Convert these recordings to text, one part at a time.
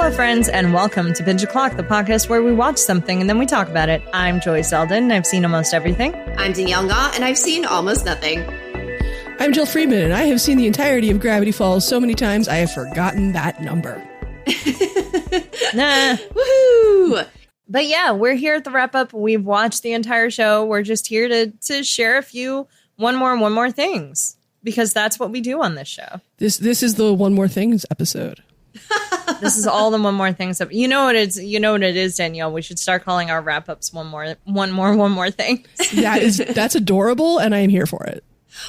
Hello, friends, and welcome to Binge O'Clock, the podcast where we watch something and then we talk about it. I'm Joy Selden, and I've seen almost everything. I'm Danielle, and I've seen almost nothing. I'm Jill Friedman, and I have seen the entirety of Gravity Falls so many times I have forgotten that number. Nah. Woohoo! But yeah, we're here at the wrap-up. We've watched the entire show. We're just here to share a few one more things, because that's what we do on this show. This is the One More Things episode. This is all the one more things. You know what it is, Danielle. We should start calling our wrap-ups one more thing. That's adorable, and I am here for it.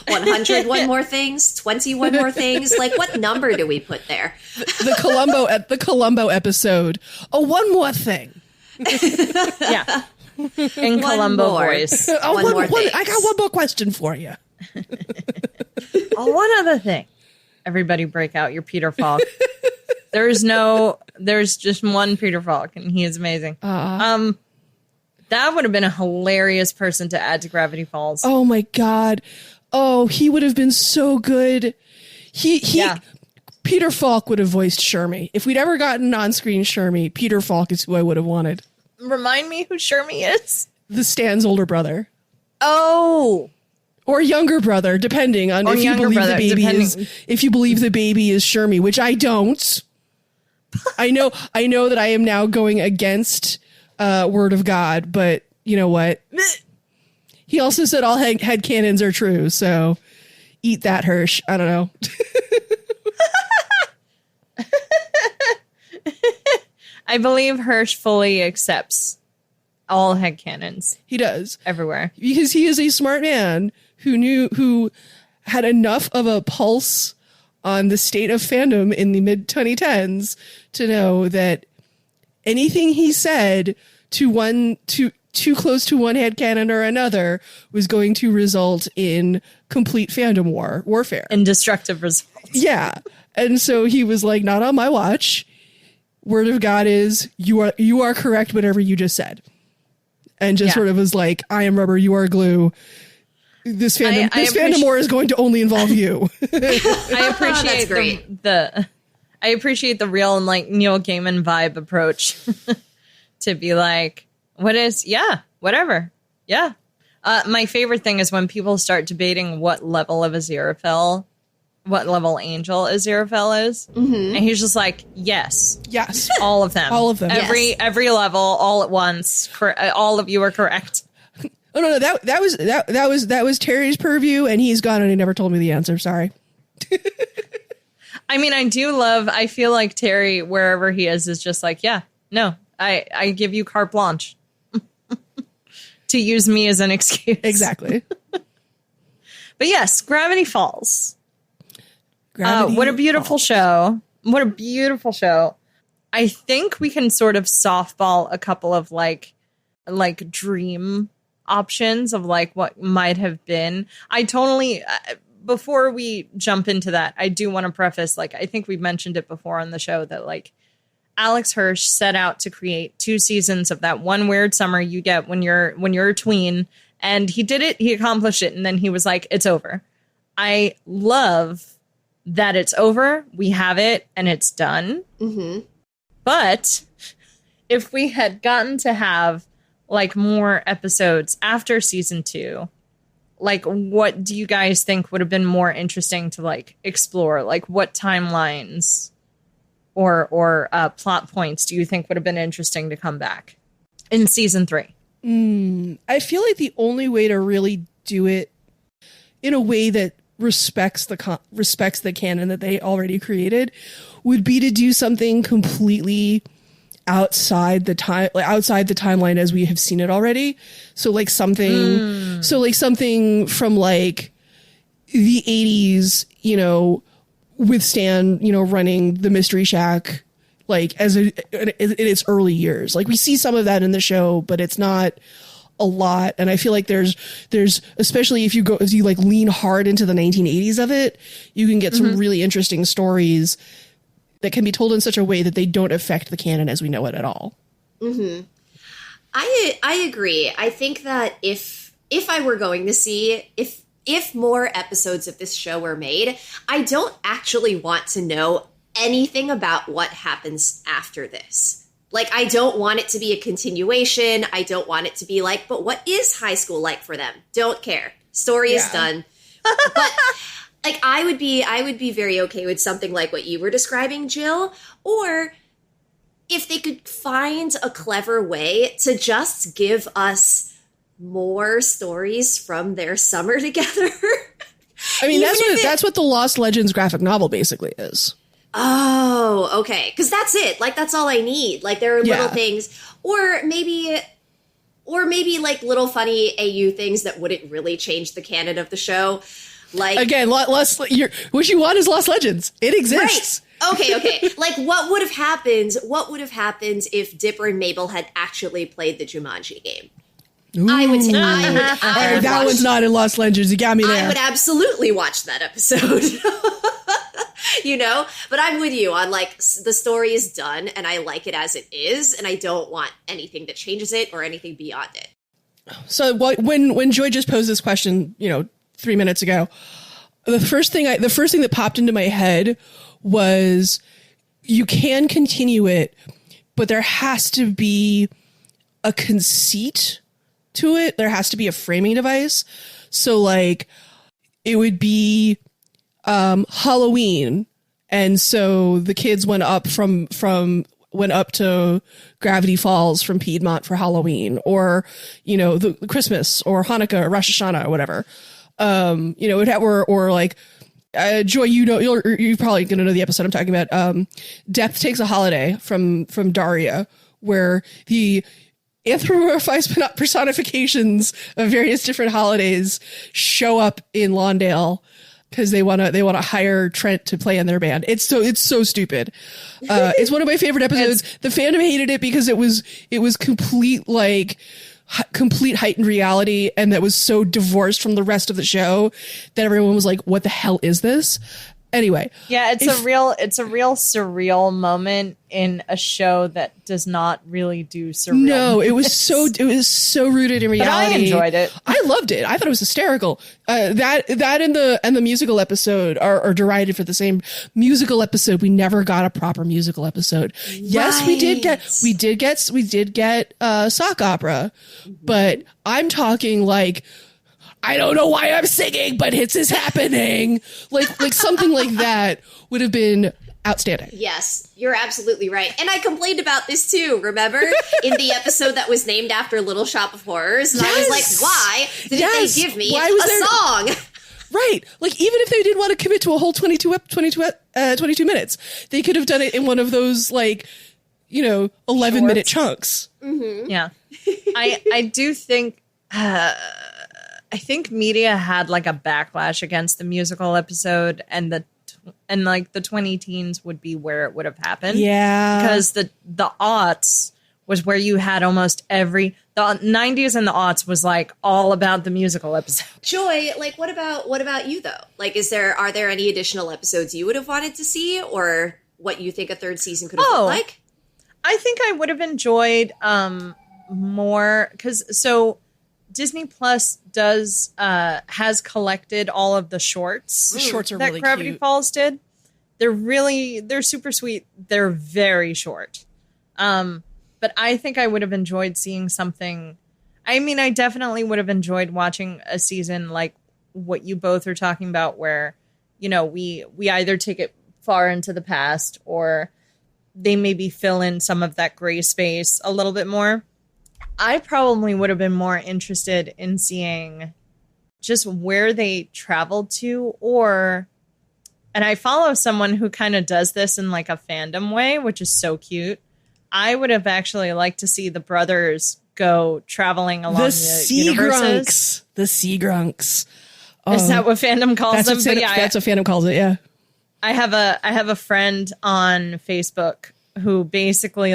100 one more things, 21 more things. Like, what number do we put there? The Columbo episode. Oh, one more thing. Yeah. In Columbo voice. One more thing. I got one more question for you. Oh, one other thing. Everybody break out your Peter Falk. There's just one Peter Falk, and he is amazing. That would have been a hilarious person to add to Gravity Falls. Oh my God. Oh, he would have been so good. Yeah. Peter Falk would have voiced Shermie. If we'd ever gotten on-screen Shermie, Peter Falk is who I would have wanted. Remind me who Shermie is? The Stan's older brother. Oh. Or younger brother, depending on if you believe the baby is Shermie, which I don't. I know that I am now going against Word of God, but you know what? He also said all headcanons are true, so eat that, Hirsch. I don't know. I believe Hirsch fully accepts all headcanons. He does. Everywhere. Because he is a smart man who had enough of a pulse on the state of fandom in the mid-2010s to know that anything he said too close to one headcanon or another was going to result in complete fandom warfare. And destructive results. Yeah. And so he was like, not on my watch. Word of God is you are correct whatever you just said. And just sort of was like, I am rubber, you are glue. This fandom war is going to only involve you. I appreciate I appreciate the real and like Neil Gaiman vibe approach to be like, whatever. Yeah. My favorite thing is when people start debating what level of Aziraphale, what level Angel Aziraphale is. Mm-hmm. And he's just like, yes, all of them, every level, all at once. All of you are correct. Oh no, that was Terry's purview, and he's gone, and he never told me the answer. Sorry. I mean, I feel like Terry, wherever he is just like, I give you carte blanche to use me as an excuse. Exactly. But yes, Gravity Falls. What a beautiful show. What a beautiful show. I think we can sort of softball a couple of like dream options of like what might have been. I totally, before we jump into that, I do want to preface, like, I think we've mentioned it before on the show that like Alex Hirsch set out to create 2 seasons of that one weird summer you get when you're a tween, and he did it, he accomplished it, and then he was like, it's over. I love that it's over. We have it and it's done. Mm-hmm. But if we had gotten to have like more episodes after season 2, like what do you guys think would have been more interesting to like explore? Like what timelines or plot points do you think would have been interesting to come back in season 3? I feel like the only way to really do it in a way that respects the canon that they already created would be to do something completely outside the timeline as we have seen it already. So like something from like the 80s, you know, with Stan, you know, running the Mystery Shack, like in its early years. Like we see some of that in the show, but it's not a lot. And I feel like there's especially if you like lean hard into the 1980s of it, you can get some really interesting stories that can be told in such a way that they don't affect the canon as we know it at all. Mm-hmm. I agree. I think that if I were going to see if more episodes of this show were made, I don't actually want to know anything about what happens after this. Like, I don't want it to be a continuation. I don't want it to be like, but what is high school like for them? Don't care. Story is done. But like, I would be very okay with something like what you were describing, Jill, or if they could find a clever way to just give us more stories from their summer together. I mean, that's what the Lost Legends graphic novel basically is. Oh, okay. Because that's it. Like, that's all I need. Like, there are little things, or maybe like little funny AU things that wouldn't really change the canon of the show. Like, again, what you want is Lost Legends. It exists. Right. Okay. Like, what would have happened? What would have happened if Dipper and Mabel had actually played the Jumanji game? Ooh. I would that one's not in Lost Legends. You got me there. I would absolutely watch that episode. You know, but I'm with you on, like, the story is done and I like it as it is, and I don't want anything that changes it or anything beyond it. So when Joy just posed this question, 3 minutes ago, the first thing that popped into my head was, you can continue it, but there has to be a conceit to it. There has to be a framing device. So, like, it would be Halloween, and so the kids went up to Gravity Falls from Piedmont for Halloween, or the Christmas or Hanukkah or Rosh Hashanah or whatever. Or like, Joy, you're probably gonna know the episode I'm talking about. Depth Takes a Holiday from Daria, where the anthropomorphized personifications of various different holidays show up in Lawndale because they want to hire Trent to play in their band. It's so stupid. It's one of my favorite episodes. The fandom hated it because it was complete heightened reality, and that was so divorced from the rest of the show that everyone was like, what the hell is this? Anyway. Yeah, it's a real surreal moment in a show that does not really do surreal. No, it was so rooted in reality. But I enjoyed it. I loved it. I thought it was hysterical. That and the musical episode are derided for the same musical episode. We never got a proper musical episode. Right. Yes, we did get sock opera, but I'm talking like, I don't know why I'm singing, but it's is happening. Like something like that would have been outstanding. Yes, you're absolutely right. And I complained about this too, remember? In the episode that was named after Little Shop of Horrors. And I was like, why didn't they give me a song? Right. Like, even if they didn't want to commit to a whole 22 minutes, they could have done it in one of those, 11-minute chunks. Mm-hmm. Yeah. I do think... I think media had like a backlash against the musical episode, and the 20 teens would be where it would have happened. Yeah. Because the aughts was where you had almost the 90s and the aughts was like all about the musical episode. Joy, like, what about you though? Like, are there any additional episodes you would have wanted to see, or what you think a third season could have looked like? I think I would have enjoyed more, because Disney Plus has collected all of the shorts. The shorts are that really Gravity cute. Falls did. They're super sweet. They're very short. But I think I would have enjoyed seeing something. I mean, I definitely would have enjoyed watching a season like what you both are talking about, where, we either take it far into the past, or they maybe fill in some of that gray space a little bit more. I probably would have been more interested in seeing just where they traveled to, and I follow someone who kind of does this in like a fandom way, which is so cute. I would have actually liked to see the brothers go traveling along the universes. The Sea Grunks. Is that what fandom calls them? That's what fandom calls it, yeah. I have a friend on Facebook who basically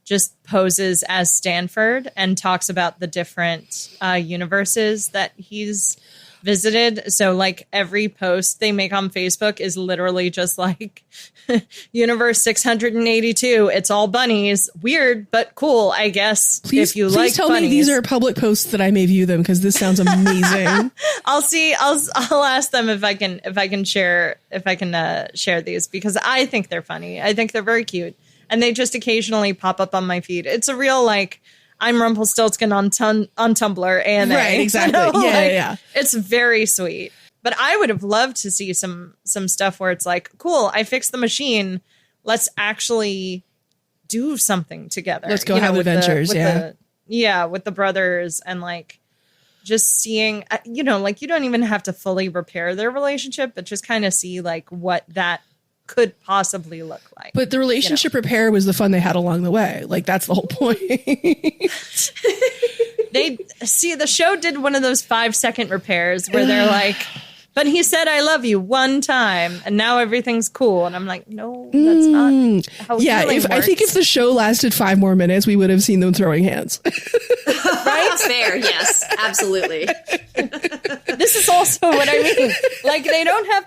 just poses as Stanford and talks about the different universes that he's visited. So like every post they make on Facebook is literally just like Universe 682. It's all bunnies. Weird, but cool, I guess. Please, if you please like tell bunnies. me these are public posts that I may view them, because this sounds amazing. I'll ask them if I can share these, because I think they're funny. I think they're very cute, and they just occasionally pop up on my feed. It's a real like I'm Rumpelstiltskin on Tumblr AMA. Right, exactly. You know? Yeah. It's very sweet. But I would have loved to see some stuff where it's like, cool, I fixed the machine. Let's actually do something together. Let's go have adventures. With the brothers, and like just seeing, like you don't even have to fully repair their relationship, but just kind of see like what that could possibly look like. But the relationship repair was the fun they had along the way. Like, that's the whole point. The show did one of those 5-second repairs where they're like, but he said I love you one time and now everything's cool, and I'm like, no, that's not how healing works. I think if the show lasted 5 more minutes, we would have seen them throwing hands. Right? Fair, yes, absolutely. This is also what I mean. Like, they don't have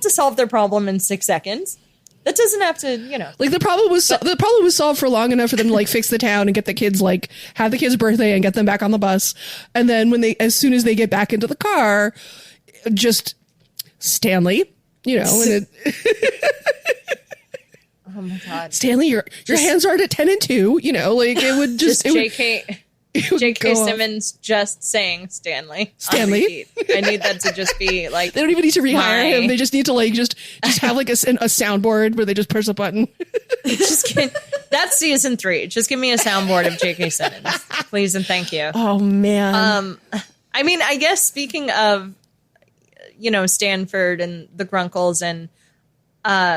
to solve their problem in 6 seconds. That doesn't have to, Like, the problem was solved for long enough for them to like fix the town and get the kids, like have the kids' birthday and get them back on the bus. And then as soon as they get back into the car, just Stanley, and oh my God, Stanley, your hands are at 10 and 2, like it would just J.K. Simmons just saying Stanley. I need that to just be like, they don't even need to rehire him. They just need to like just have like a soundboard where they just press a button. That's season 3. Just give me a soundboard of J.K. Simmons, please and thank you. Oh man. I mean, I guess speaking of Stanford and the Grunkles, and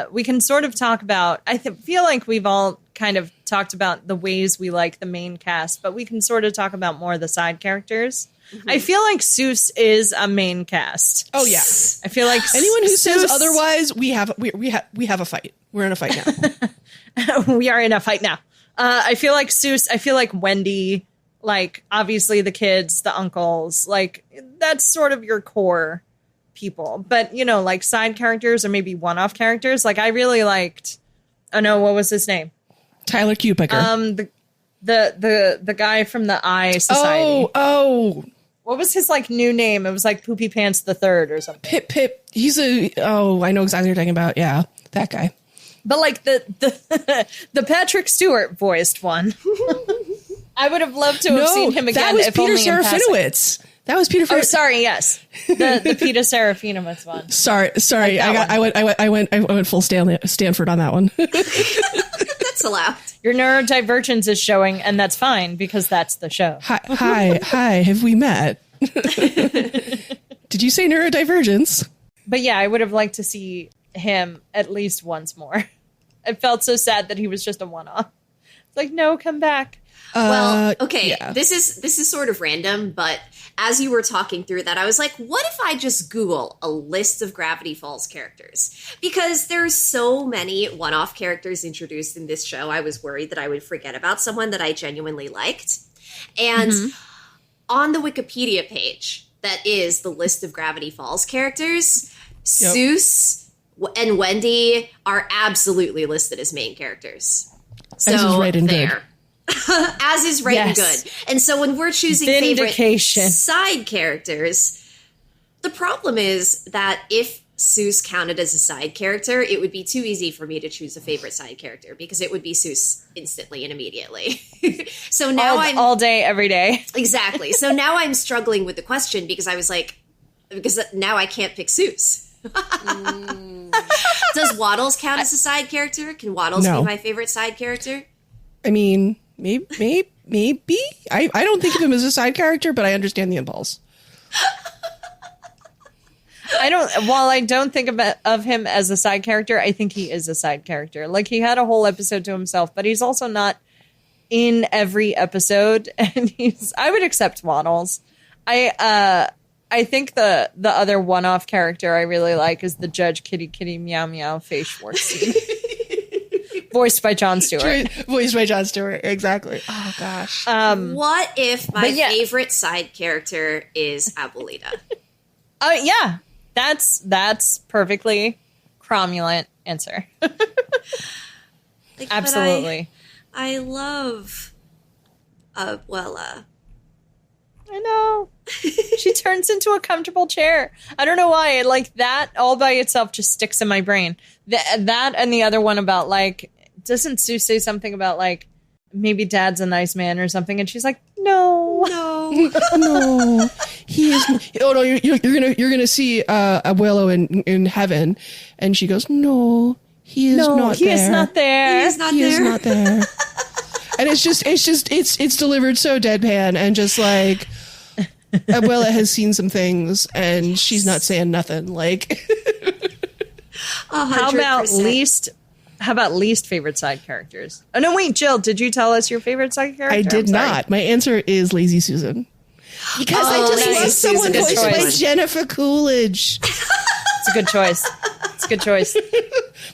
we can sort of talk about, feel like we've all kind of talked about the ways we like the main cast, but we can sort of talk about more of the side characters. Mm-hmm. I feel like Seuss is a main cast. Oh yeah. I feel like anyone who says otherwise, we have a fight. We're in a fight now. We are in a fight now. I feel like Seuss, I feel like Wendy, like obviously the kids, the uncles, like that's sort of your core people, but like side characters or maybe one-off characters. Like I really liked, what was his name? Tyler Kupicker. The guy from the Eye Society. Oh. What was his like new name? It was like Poopy Pants the Third or something. Pip. He's I know exactly what you're talking about. Yeah, that guy. But like the Patrick Stewart voiced one. I would have loved to have seen him again. That was if Peter only Serafinowicz. That was Peter. Oh, sorry. Yes, the Peter Serafinowicz one. Sorry. I went full Stanford on that one. That's allowed. Your neurodivergence is showing, and that's fine because that's the show. Hi. Have we met? Did you say neurodivergence? But yeah, I would have liked to see him at least once more. It felt so sad that he was just a one-off. It's like, no, come back. Well, okay, yeah. This is sort of random, but as you were talking through that, I was like, what if I just Google a list of Gravity Falls characters? Because there's so many one-off characters introduced in this show, I was worried that I would forget about someone that I genuinely liked. And on the Wikipedia page, that is the list of Gravity Falls characters, Seuss and Wendy are absolutely listed as main characters. So as is right and there. Good. As is right and good. And so when we're choosing favorite side characters, the problem is that if Seuss counted as a side character, it would be too easy for me to choose a favorite side character because it would be Seuss instantly and immediately. So now I'm all day, every day. Exactly. So now I'm struggling with the question because I was like, because now I can't pick Seuss. Does Waddles count as a side character? Can Waddles be my favorite side character? I mean, maybe. I don't think of him as a side character, but I understand the impulse. While I don't think of him as a side character, I think he is a side character. Like, he had a whole episode to himself, but he's also not in every episode. And I would accept Waddles. I think the other one-off character I really like is the Judge Kitty Kitty Meow Meow Face Schwartzstein. Voiced by Jon Stewart. Voiced by Jon Stewart, exactly. Oh, gosh. What if my favorite side character is Abuelita? Yeah, that's perfectly cromulent answer. Like, Absolutely. I love Abuela. I know. She turns into a comfortable chair. I don't know why. Like, that all by itself just sticks in my brain. That and the other one about, like, doesn't Sue say something about, like, maybe Dad's a nice man or something? And she's like, no. No, he is. Oh no, you're gonna see Abuelo in heaven, and she goes, no, he is not he there. is not there. He is not He there. is not there. And it's delivered so deadpan, and just like Abuela has seen some things, and she's not saying nothing. Like, 100%. How about least favorite side characters? Oh no, wait, Jill, did you tell us your favorite side character? I did not. My answer is Lazy Susan. Because I just Lazy love someone Susan is voiced a good by one. Jennifer Coolidge. It's a good choice. It's a good choice.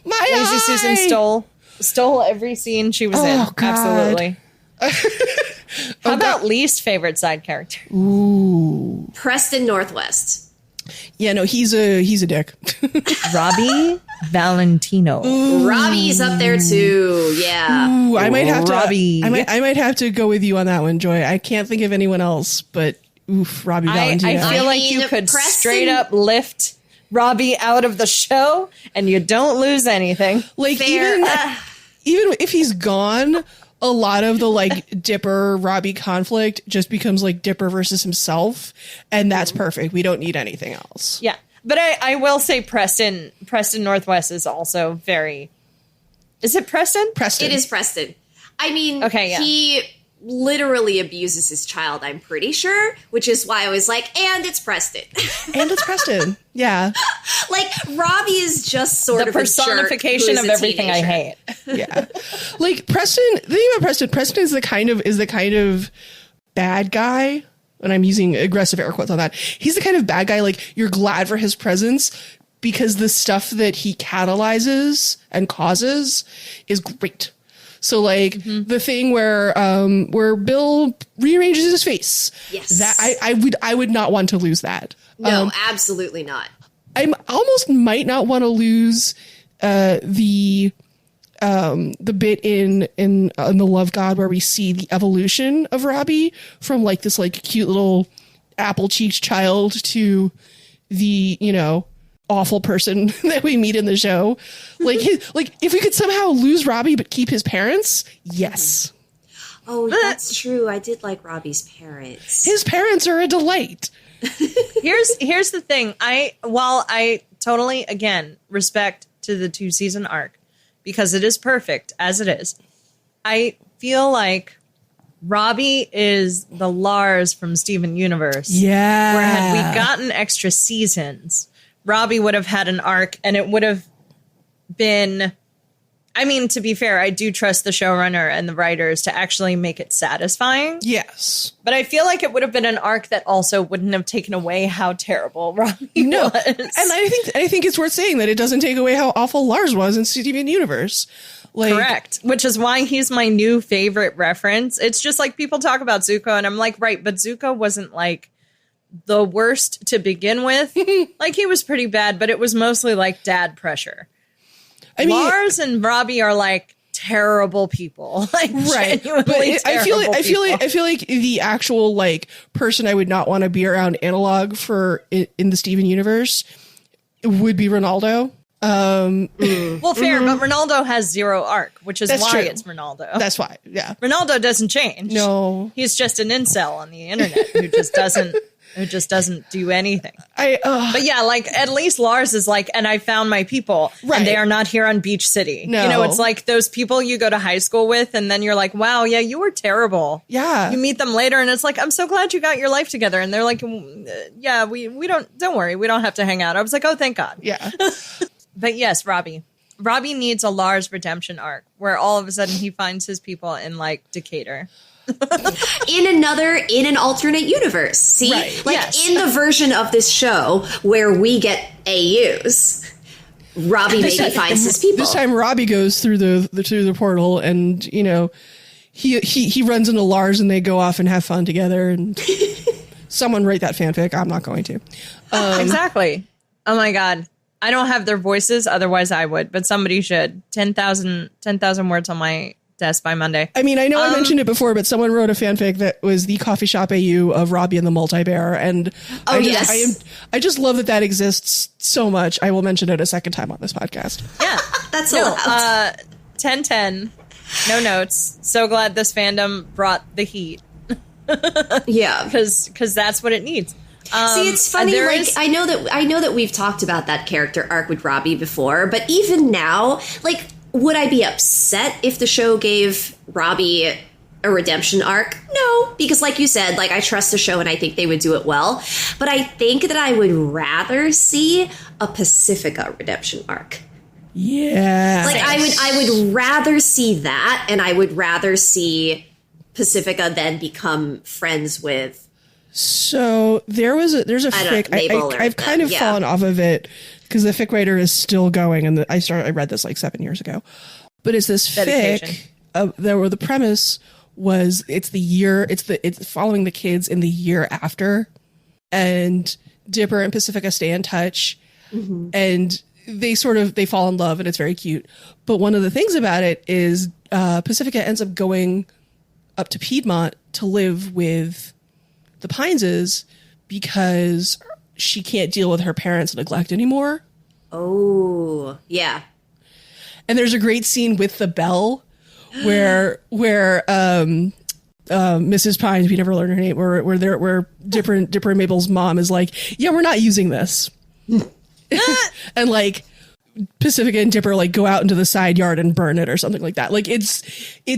My Lazy Susan stole every scene she was in. Oh, God. Absolutely. How about least favorite side character? Ooh. Preston Northwest. Yeah, no, he's a dick. Robbie Valentino. Robbie's up there too. Yeah. Ooh, I might have to. Robbie. I might have to go with you on that one, Joy. I can't think of anyone else, but oof, Robbie Valentino. I feel I like mean, you could Preston- straight up lift Robbie out of the show and you don't lose anything. like Fair. even if he's gone, a lot of the like Dipper Robbie conflict just becomes like Dipper versus himself, and that's perfect. We don't need anything else. Yeah. But I will say Preston Northwest is also very... Is it Preston? Preston. It is Preston. I mean, Okay, yeah. he literally abuses his child, I'm pretty sure, which is why I was like, and it's Preston. And it's Preston. Yeah. Like, Robbie is just sort The of a jerk personification who's of a everything I teenager. hate. Yeah. Like Preston, the thing about Preston is the kind of bad guy, and I'm using aggressive air quotes on that. He's the kind of bad guy, like, you're glad for his presence because the stuff that he catalyzes and causes is great. So like the thing where Bill rearranges his face. Yes. That I would not want to lose that. No, absolutely not. I almost might not want to lose the bit in The Love God where we see the evolution of Robbie from like this like cute little apple cheeked child to the, you know, awful person that we meet in the show. Like if we could somehow lose Robbie but keep his parents, yes. Oh, that's true. I did like Robbie's parents. His parents are a delight. Here's the thing. While I totally, again, respect to the 2-season arc because it is perfect as it is, I feel like Robbie is the Lars from Steven Universe. Yeah. Where had we gotten extra seasons, Robbie would have had an arc and it would have been... I mean, to be fair, I do trust the showrunner and the writers to actually make it satisfying. Yes. But I feel like it would have been an arc that also wouldn't have taken away how terrible Robbie was. And I think it's worth saying that it doesn't take away how awful Lars was in Steven Universe. Like, correct. Which is why he's my new favorite reference. It's just like people talk about Zuko and I'm like, right, but Zuko wasn't like the worst to begin with. Like he was pretty bad, but it was mostly like dad pressure. I mean, Lars and Robbie are like terrible people, like right? But I feel like the actual like person I would not want to be around analog for in the Steven Universe would be Ronaldo. Well, fair, but Ronaldo has zero arc, which is That's why true. it's Ronaldo. That's why, yeah. Ronaldo doesn't change. No, he's just an incel on the internet who just doesn't do anything. But yeah, like at least Lars is like, and I found my people, right. And they are not here on Beach City. No. You know, it's like those people you go to high school with, and then you're like, wow, yeah, you were terrible. Yeah, you meet them later, and it's like, I'm so glad you got your life together, and they're like, yeah, we don't worry, we don't have to hang out. I was like, oh, thank God. Yeah. But yes, Robbie needs a Lars redemption arc where all of a sudden he finds his people in like Decatur. in an alternate universe. See, right. like yes. In the version of this show where we get AUs, Robbie maybe finds his people. This time Robbie goes through the portal, and you know he runs into Lars, and they go off and have fun together, and someone write that fanfic. I'm not going to. Exactly. Oh my God. I don't have their voices. Otherwise I would, but somebody should. 10,000 words on my desk by Monday. I mean, I know I mentioned it before, but someone wrote a fanfic that was the coffee shop AU of Robbie and the Multi-Bear. And I just love that exists so much. I will mention it a second time on this podcast. Yeah. That's allowed. 10-10. No notes. So glad this fandom brought the heat. Yeah. Because that's what it needs. See, it's funny. Like, I know that we've talked about that character arc with Robbie before, but even now, like, would I be upset if the show gave Robbie a redemption arc? No, because like you said, like, I trust the show and I think they would do it well. But I think that I would rather see a Pacifica redemption arc. Yeah. Like, I would rather see that, and I would rather see Pacifica then become friends with. So there's a fic. I've kind of fallen off of it because the fic writer is still going, and I read this like 7 years ago. But it's this fic where the premise was it's following the kids in the year after, and Dipper and Pacifica stay in touch, and they fall in love, and it's very cute. But one of the things about it is Pacifica ends up going up to Piedmont to live with the Pineses because she can't deal with her parents' neglect anymore. Oh, yeah. And there's a great scene with the bell where Mrs. Pines, we never learned her name, where Dipper and Mabel's mom is like, yeah, we're not using this. And like Pacifica and Dipper like go out into the side yard and burn it or something like that. Like it's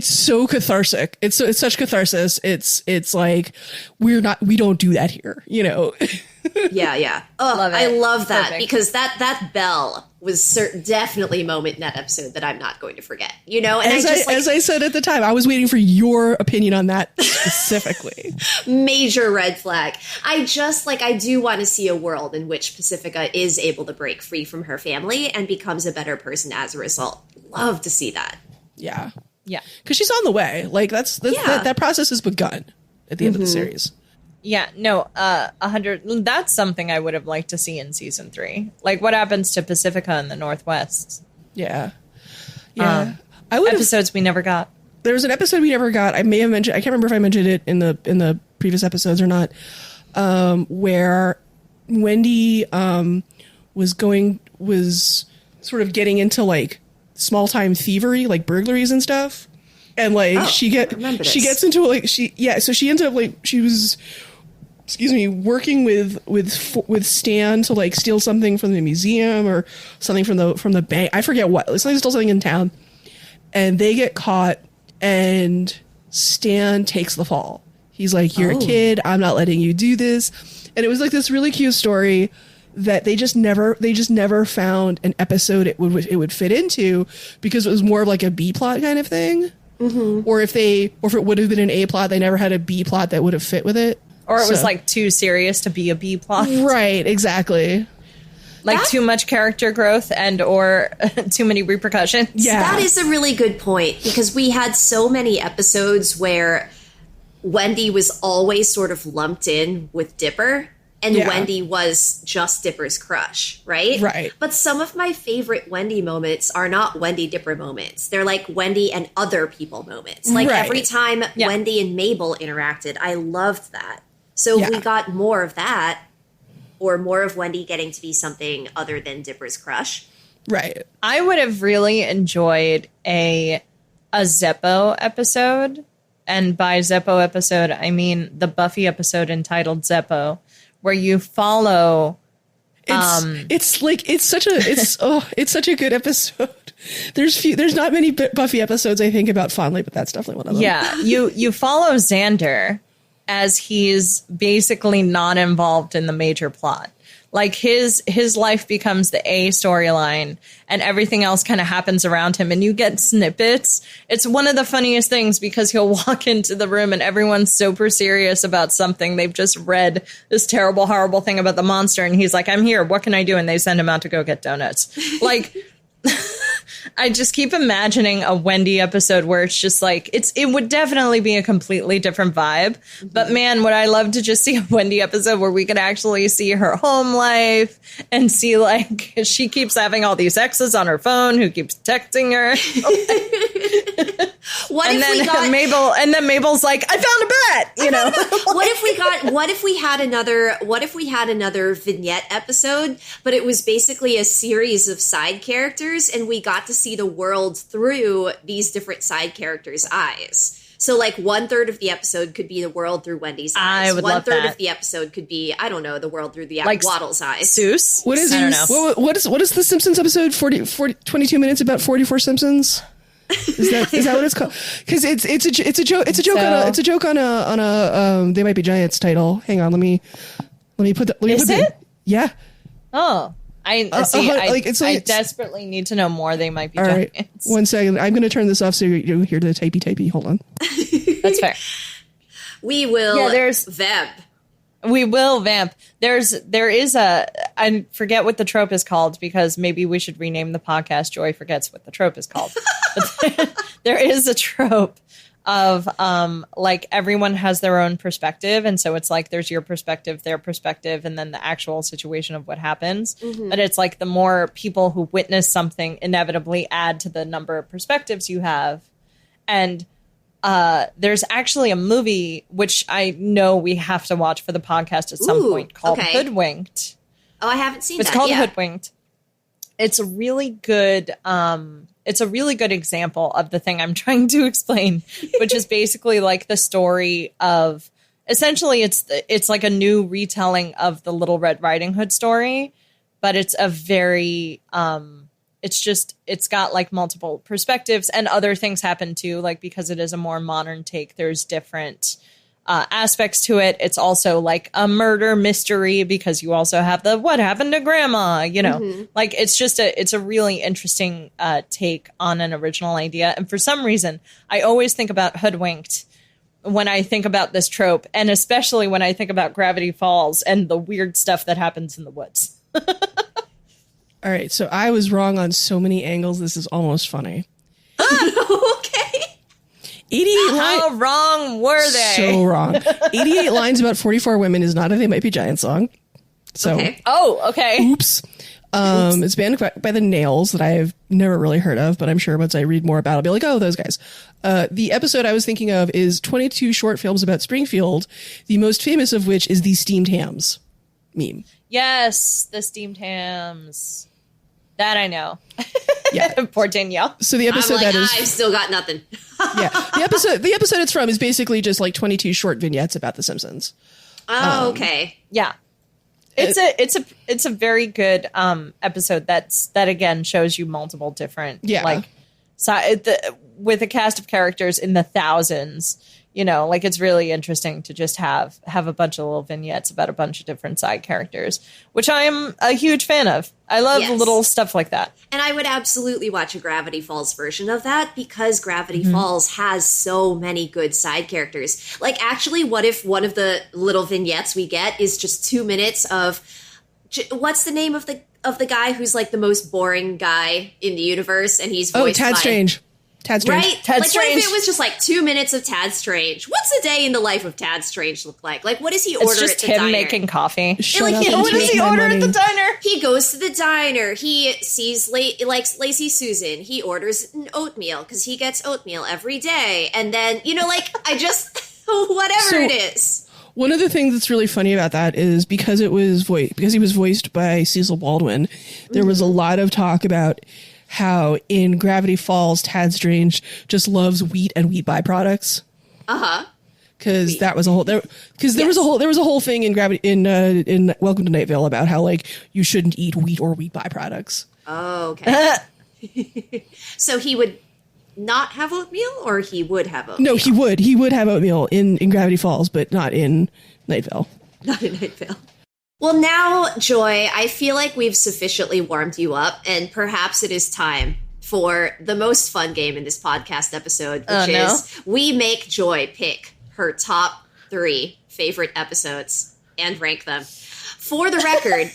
so cathartic. It's such catharsis. It's like we don't do that here, you know. Yeah. Oh, I love that. Perfect. Because that bell was definitely a moment in that episode that I'm not going to forget, you know. And as I said at the time, I was waiting for your opinion on that specifically. Major red flag. I do want to see a world in which Pacifica is able to break free from her family and becomes a better person as a result. Love to see that. Yeah. Yeah. Because she's on the way. Like that process has begun at the end of the series. Yeah, no, 100. That's something I would have liked to see in season 3. Like, what happens to Pacifica in the Northwest? Yeah. Episodes we never got. There was an episode we never got. I may have mentioned. I can't remember if I mentioned it in the previous episodes or not. Where Wendy was sort of getting into like small time thievery, like burglaries and stuff. And like she gets into like so she ends up like she was working with Stan to like steal something from the museum or something from the bank. I forget what. Somebody stole something in town, and they get caught, and Stan takes the fall. He's like, "You're a kid. I'm not letting you do this." And it was like this really cute story that they just never found an episode it would fit into because it was more of like a B plot kind of thing. Mm-hmm. Or if it would have been an A plot, they never had a B plot that would have fit with it. Or it was like too serious to be a B plot. Right, exactly. Like too much character growth and or too many repercussions. Yeah. That is a really good point because we had so many episodes where Wendy was always sort of lumped in with Dipper. And Wendy was just Dipper's crush, right? Right. But some of my favorite Wendy moments are not Wendy Dipper moments. They're like Wendy and other people moments. Like every time Wendy and Mabel interacted, I loved that. So if we got more of that, or more of Wendy getting to be something other than Dipper's crush. Right. I would have really enjoyed a Zeppo episode. And by Zeppo episode, I mean the Buffy episode entitled Zeppo, where you follow. It's such a good episode. There's not many Buffy episodes I think about fondly, but that's definitely one of them. Yeah, you follow Xander as he's basically not involved in the major plot. Like his life becomes the A storyline and everything else kind of happens around him and you get snippets. It's one of the funniest things because he'll walk into the room and everyone's super serious about something. They've just read this terrible, horrible thing about the monster and he's like, I'm here. What can I do? And they send him out to go get donuts. Like, I just keep imagining a Wendy episode where it's just like it would definitely be a completely different vibe. Mm-hmm. But man, would I love to just see a Wendy episode where we could actually see her home life and see like she keeps having all these exes on her phone who keeps texting her. What and if then we got Mabel? And then Mabel's like, I found a bet. You know. What if we had another vignette episode, but it was basically a series of side characters, and we got to see the world through these different side characters' eyes. So, like, 1/3 of the episode could be the world through Wendy's eyes. I would love that. 1/3 of the episode could be, I don't know, the world through the like Waddle's eyes. Seuss? What is I don't know. What is the Simpsons episode 22 minutes about 44 Simpsons? Is that what it's called? Because it's a joke on a They Might Be Giants title. Hang on, let me put that. Is it? Yeah. Oh, I desperately need to know more. They Might Be all Giants. Right. 1 second. I'm going to turn this off so you hear the typey. Hold on. That's fair. We will. Yeah, there's vamp. We will vamp. There is I forget what the trope is called because maybe we should rename the podcast Joy Forgets What the Trope is called. But there is a trope of like everyone has their own perspective, and so it's like there's your perspective, their perspective, and then the actual situation of what happens. Mm-hmm. But it's like the more people who witness something inevitably add to the number of perspectives you have. And there's actually a movie which I know we have to watch for the podcast at some point called Hoodwinked. Oh, I haven't seen that. It's called Hoodwinked. It's a really good example of the thing I'm trying to explain, which is basically like the story of essentially it's like a new retelling of the Little Red Riding Hood story, but it's a very it's got like multiple perspectives and other things happen too, like because it is a more modern take, there's different aspects to it. It's also like a murder mystery because you also have the what happened to grandma, you know, like it's a really interesting take on an original idea. And for some reason, I always think about Hoodwinked when I think about this trope, and especially when I think about Gravity Falls and the weird stuff that happens in the woods. All right, so I was wrong on so many angles. This is almost funny. Okay. 88 How wrong were they? So wrong. 88 lines about 44 women is not a They Might Be Giant song. So, okay. Oh, okay. Oops. It's banned by the Nails that I've never really heard of, but I'm sure once I read more about it, I'll be like, oh, those guys. The episode I was thinking of is 22 short films about Springfield, the most famous of which is the steamed hams meme. Yes, the steamed hams. That I know. Yeah. Poor Danielle. So the episode I've still got nothing. Yeah. The episode it's from is basically just like 22 short vignettes about The Simpsons. Oh, okay. Yeah. It's a very good episode that again shows you multiple different with a cast of characters in the thousands. You know, like it's really interesting to just have a bunch of little vignettes about a bunch of different side characters, which I am a huge fan of. I love little stuff like that. And I would absolutely watch a Gravity Falls version of that because Gravity Falls has so many good side characters. Like, actually, what if one of the little vignettes we get is just 2 minutes of what's the name of the guy who's like the most boring guy in the universe, and he's voiced Tad by Strange. Tad Strange. Right? Tad like, Strange. what if it was just like 2 minutes of Tad Strange? What's a day in the life of Tad Strange look like? Like, what does he order at the diner? It's just him making coffee. What does he order at the diner? He goes to the diner. He sees likes Lazy Susan. He orders an oatmeal because he gets oatmeal every day. And then, you know, like, I just, whatever it is. One of the things that's really funny about that is because he was voiced by Cecil Baldwin, there was a lot of talk about how in Gravity Falls, Tad Strange just loves wheat and wheat byproducts. Because that was a whole there was a whole thing in in Welcome to Night Vale about how like you shouldn't eat wheat or wheat byproducts. Oh, okay. So he would not have oatmeal, or he would have oatmeal? No, he would have oatmeal in Gravity Falls, but not in Night Vale. Not in Night Vale. Well, now, Joy, I feel like we've sufficiently warmed you up, and perhaps it is time for the most fun game in this podcast episode, which is we make Joy pick her top 3 favorite episodes and rank them. For the record,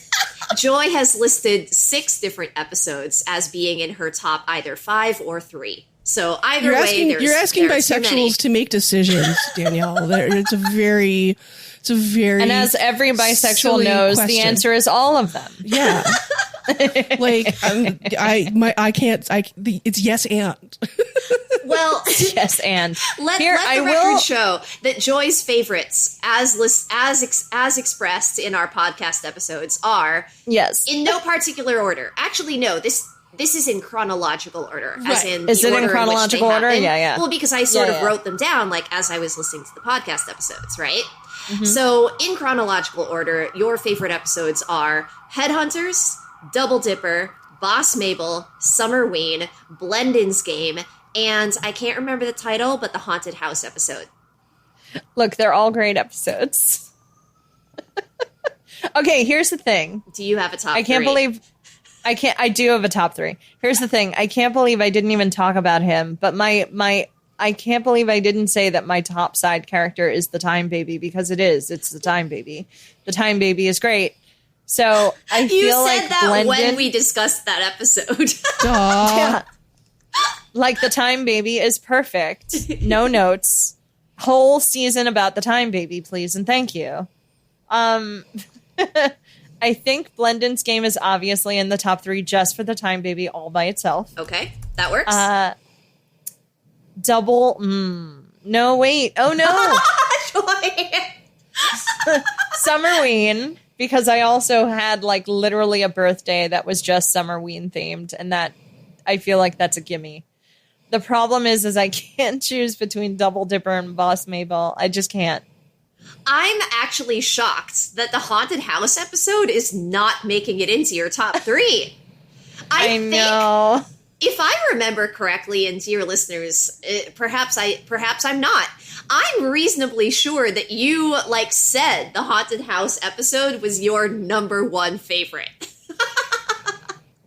Joy has listed 6 different episodes as being in her top either 5 or 3. So either you're asking bisexuals to make decisions, Danielle. It's a very and as every bisexual knows, question. The answer is all of them. Yeah. Like it's yes and. Well, yes and. Let the record show that Joy's favorites, as expressed in our podcast episodes, are in no particular order. Actually, no. This is in chronological order, as in is it in chronological order? Yeah. Well, because I sort of wrote them down like as I was listening to the podcast episodes, right? Mm-hmm. So in chronological order, your favorite episodes are Headhunters, Double Dipper, Boss Mabel, Summerween, Blendin's Game, and I can't remember the title, but the Haunted House episode. Look, they're all great episodes. Okay, here's the thing. Do you have a top 3? I do have a top 3. Here's the thing. I can't believe I didn't even talk about him, but I can't believe I didn't say that my top side character is the Time Baby, because it is. It's the Time Baby. The Time Baby is great. So I feel like you said that when we discussed that episode. Yeah. Like the Time Baby is perfect. No notes. Whole season about the Time Baby, please and thank you. I think Blendin's Game is obviously in the top 3 just for the Time Baby all by itself. Okay, that works. No, wait. Oh, no. Summerween, because I also had like literally a birthday that was just Summerween themed, and that I feel like that's a gimme. The problem is I can't choose between Double Dipper and Boss Mabel. I just can't. I'm actually shocked that the Haunted House episode is not making it into your top 3. I know. If I remember correctly, and dear listeners, perhaps I'm not. I'm reasonably sure that you said the Haunted House episode was your number 1 favorite.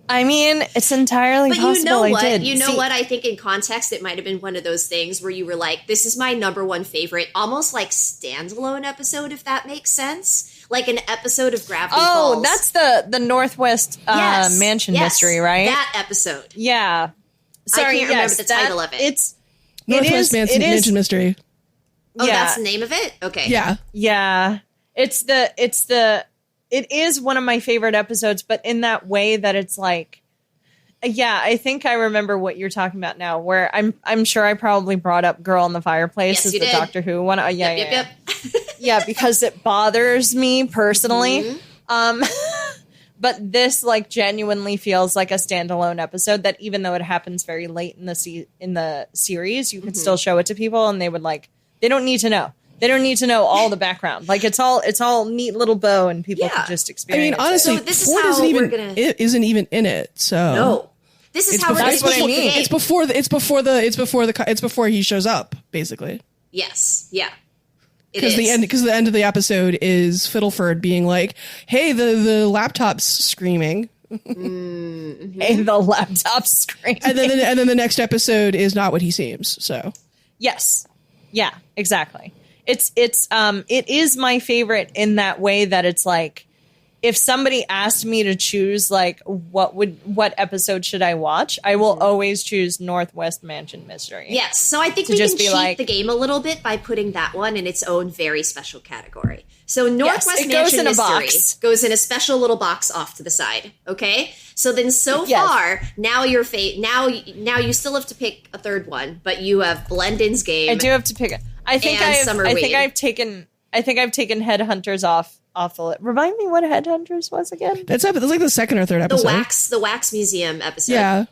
I mean, it's entirely possible. You know what? I did. You know what? I think in context, it might have been one of those things where you were like, "This is my number 1 favorite," almost like standalone episode, if that makes sense. Like an episode of Gravity Falls. Oh, that's the Northwest Mansion mystery, right? That episode. Yeah. Sorry, I can't remember the title of it. It's Northwest Mansion Mystery. Oh, that's the name of it? Okay. Yeah. Yeah. It is one of my favorite episodes, but in that way that it's like, yeah, I think I remember what you're talking about now, where I'm sure I probably brought up Girl in the Fireplace as the Doctor Who one. Yep. Yeah, because it bothers me personally. Mm-hmm. But this genuinely feels like a standalone episode that even though it happens very late in the series, you could still show it to people and they would they don't need to know. They don't need to know all the background. It's all neat little bow and people can just experience. I mean, honestly, Ford isn't even in it. So no, this is how we're going to mean. It's before he shows up, basically. Yes. Yeah. Because the end of the episode is Fiddleford being like, "Hey, the laptop's screaming." Mm-hmm. Hey, the laptop's screaming. And then the next episode is not what he seems. So yes, yeah, exactly. It is my favorite in that way that it's like, if somebody asked me to choose what episode should I watch, I will always choose Northwest Mansion Mystery. Yes, so I think we can cheat the game a little bit by putting that one in its own very special category. So Northwest Mansion Mystery goes in a special little box off to the side. Okay, so then far now your fate. Now you still have to pick a third one, but you have Blendin's Game. I do have to pick it. I think I've taken Headhunters off the list. Remind me what Headhunters was again. That's like the second or third episode. The Wax Museum episode. Yeah.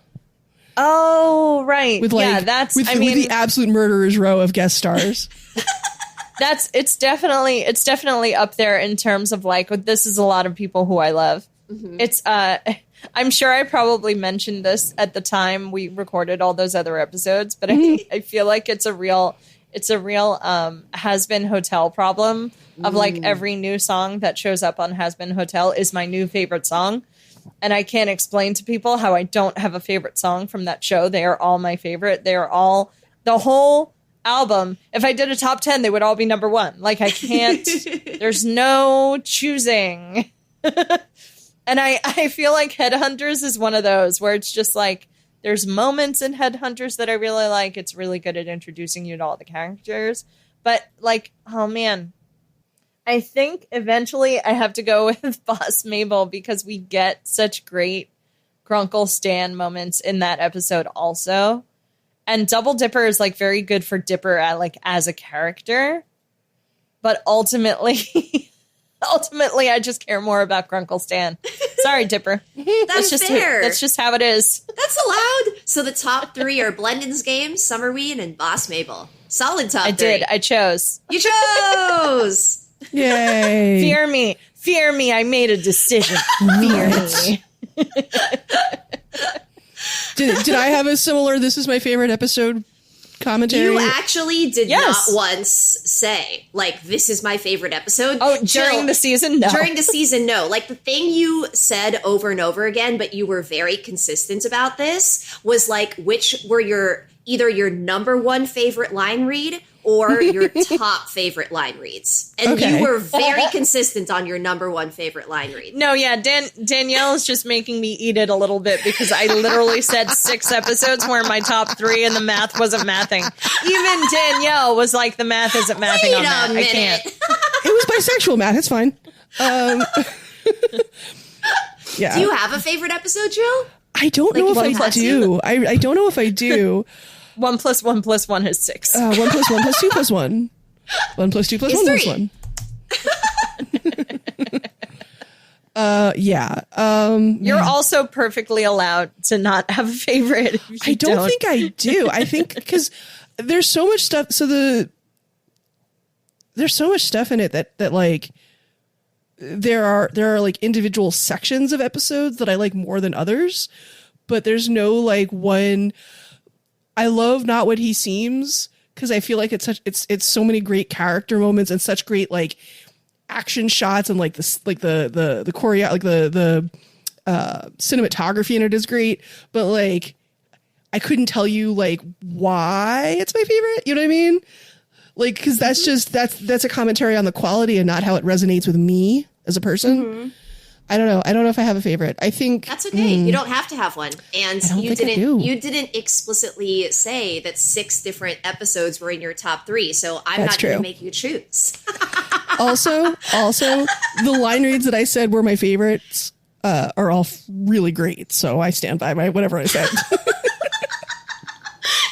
Oh, right. With the absolute murderer's row of guest stars. It's definitely up there in terms of this is a lot of people who I love. Mm-hmm. It's I'm sure I probably mentioned this at the time we recorded all those other episodes, but I feel like it's a real Has-Been Hotel problem of every new song that shows up on Has-Been Hotel is my new favorite song. And I can't explain to people how I don't have a favorite song from that show. They are all my favorite. They are all the whole album. If I did a top 10, they would all be number 1. I can't, there's no choosing. And I feel like Headhunters is one of those where it's just like, there's moments in Headhunters that I really like. It's really good at introducing you to all the characters. But like, oh man, I think eventually I have to go with Boss Mabel because we get such great Grunkle Stan moments in that episode also. And Double Dipper is like very good for Dipper as a character. But ultimately, I just care more about Grunkle Stan. Sorry, Dipper. That's just fair. That's just how it is. That's allowed. So the top 3 are Blendin's Game, Summerweed, and Boss Mabel. Solid top 3. I did. I chose. You chose. Yay. Fear me. I made a decision. Fear me. Did I have a similar "this is my favorite episode" commentary? You actually did not once say, like, this is my favorite episode. Oh, during the season? No. During the season, no. Like, the thing you said over and over again, but you were very consistent about this, was, like, which were either your number 1 favorite line read or your top favorite line reads. And you were very consistent on your number 1 favorite line read. No, yeah, Danielle is just making me eat it a little bit because I literally said 6 episodes were my top 3 and the math wasn't mathing. Even Danielle was like, the math isn't mathing on that. I can't. It was bisexual math. It's fine. Yeah. Do you have a favorite episode, Jill? I don't know if I do. I don't know if I do. 1 + 1 + 1 is 6. 1 + 1 + 2 + 1. 1 + 2 + 1 + 1. Yeah. You're also perfectly allowed to not have a favorite. I don't think I do. I think because there's so much stuff. So there's so much stuff in it that like there are like individual sections of episodes that I like more than others, but there's no like one. I love Not What He Seems because I feel like it's so many great character moments and such great like action shots and like the choreo, like the cinematography in it is great, but like I couldn't tell you like why it's my favorite. You know what I mean? Like, because that's a commentary on the quality and not how it resonates with me as a person. Mm-hmm. I don't know if I have a favorite. I think that's okay. You don't have to have one. And you didn't explicitly say that 6 different episodes were in your top 3. So I'm not going to make you choose. Also, the line reads that I said were my favorites are all really great. So I stand by my whatever I said.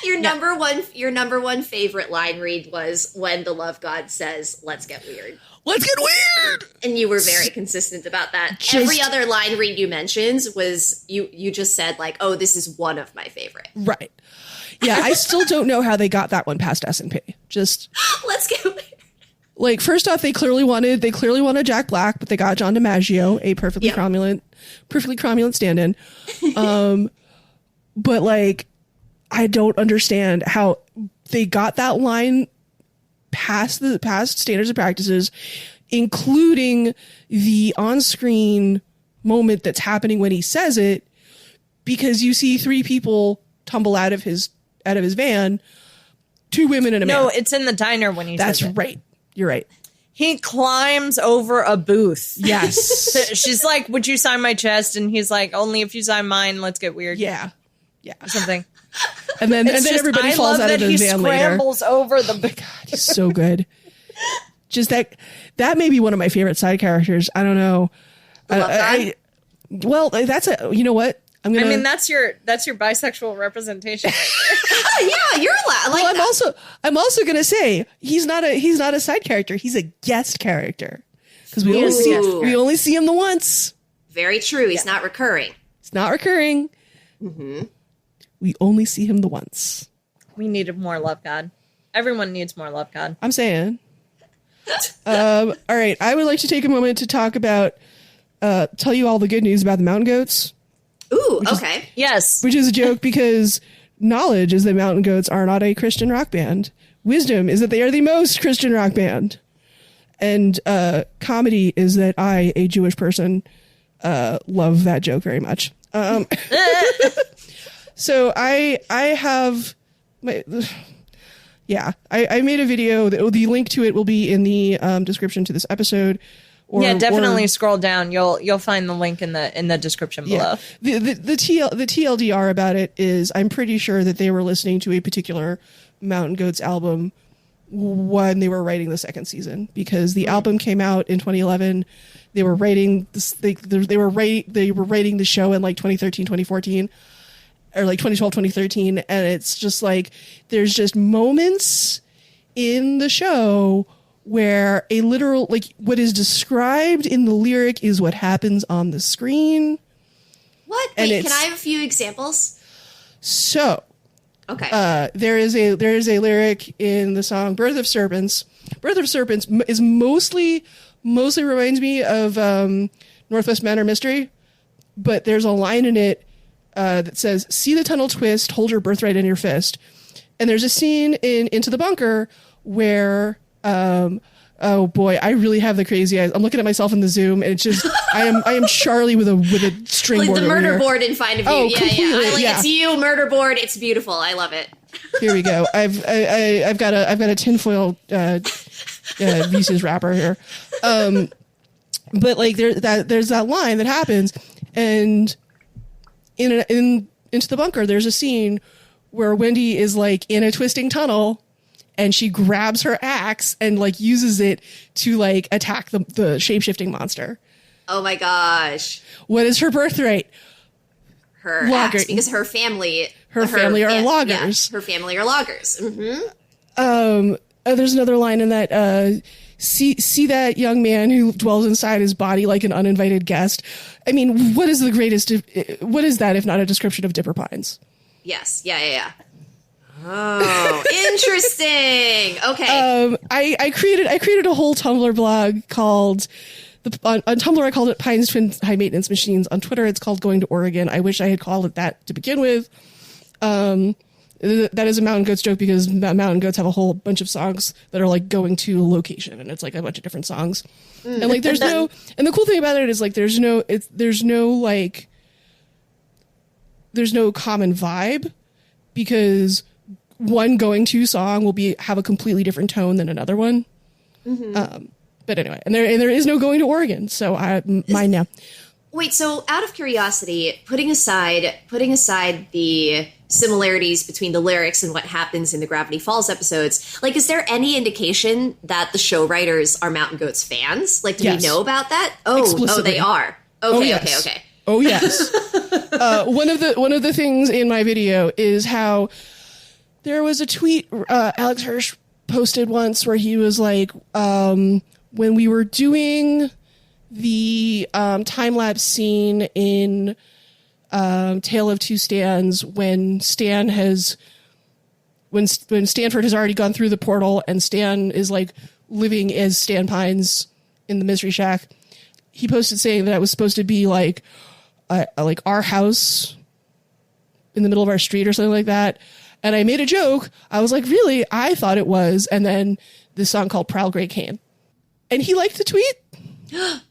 Your number one favorite line read was when the love god says, "Let's get weird." Let's get weird. And you were very consistent about that. Every other line read you mentioned was you just said like, "Oh, this is one of my favorite." Right. Yeah, I still don't know how they got that one past S&P. Just let's get weird. Like, first off, they clearly wanted Jack Black, but they got John DiMaggio, a perfectly cromulent stand-in. But like, I don't understand how they got that line past standards and practices, including the on-screen moment that's happening when he says it, because you see 3 people tumble out of his van, 2 women and a man. No, it's in the diner when he says it. That's right. You're right. He climbs over a booth. Yes. She's like, "Would you sign my chest?" And he's like, "Only if you sign mine. Let's get weird." Yeah. Or something. And then everybody falls out of the van later. He scrambles over the. God, he's so good. Just that may be one of my favorite side characters. I don't know. Well, that's you know what? I mean, that's your bisexual representation. Right yeah, you're like. Well, I'm also gonna say he's not a side character. He's a guest character because we only see him the once. Very true. He's not recurring. It's not recurring. Mm-hmm. We only see him the once. We needed more Love God. Everyone needs more Love God. I'm saying. All right. I would like to take a moment to talk about, tell you all the good news about the Mountain Goats. Ooh, okay. Yes. Which is a joke because knowledge is that Mountain Goats are not a Christian rock band. Wisdom is that they are the most Christian rock band. And comedy is that I, a Jewish person, love that joke very much. So I have I made a video. The link to it will be in the description to this episode, definitely scroll down. You'll find the link in the description below. The TLDR about it is I'm pretty sure that they were listening to a particular Mountain Goats album when they were writing the second season, because the album came out in 2011. They were writing this. They were writing the show in like 2013, 2014, or like 2012, 2013, and it's just like there's just moments in the show where a literal, like, what is described in the lyric is what happens on the screen. What? Wait, can I have a few examples? So, okay. There is a lyric in the song "Birth of Serpents." "Birth of Serpents" is mostly reminds me of Northwest Manor Mystery, but there's a line in it that says, "See the tunnel twist, hold your birthright in your fist." And there's a scene in Into the Bunker where oh boy, I really have the crazy eyes. I'm looking at myself in the Zoom, and it's just I am Charlie with a string like board. The murder board in front of you. Oh, completely. It's you, murder board. It's beautiful. I love it. Here we go. I've got a tinfoil Reese's wrapper here. But like there's that line that happens, and in Into the Bunker, there's a scene where Wendy is like in a twisting tunnel, and she grabs her axe and like uses it to like attack the shape-shifting monster. Oh my gosh. What is her birthright? Her axe, because her family are loggers. Yeah, her family are loggers. Mm-hmm. There's another line in that see that young man who dwells inside his body like an uninvited guest. I mean, what is that if not a description of Dipper Pines? Yes. Yeah. Oh, interesting. Okay. I created a whole Tumblr blog called on Tumblr I called it Pines Twin High Maintenance Machines. On Twitter it's called Going to Oregon. I wish I had called it that to begin with. That is a Mountain Goats joke because Mountain Goats have a whole bunch of songs that are like going to a location, and it's like a bunch of different songs. And like there's no, and the cool thing about it is like there's no common vibe, because one going to song will have a completely different tone than another one. Mm-hmm. But anyway, and there is no Going to Oregon, so mine now. Wait, so out of curiosity, putting aside the similarities between the lyrics and what happens in the Gravity Falls episodes, like, is there any indication that the show writers are Mountain Goats fans? Like, do we know about that? Oh, they are. Okay, yes. Okay. Oh, yes. One of the things in my video is how there was a tweet Alex Hirsch posted once where he was like, when we were doing the time-lapse scene in Tale of Two Stans, when Stanford has already gone through the portal and Stan is like living as Stan Pines in the Mystery Shack, he posted saying that it was supposed to be like our house in the middle of our street or something like that. And I made a joke. I was like, really? I thought it was. And then this song called Prowl Grey came. And he liked the tweet. Oh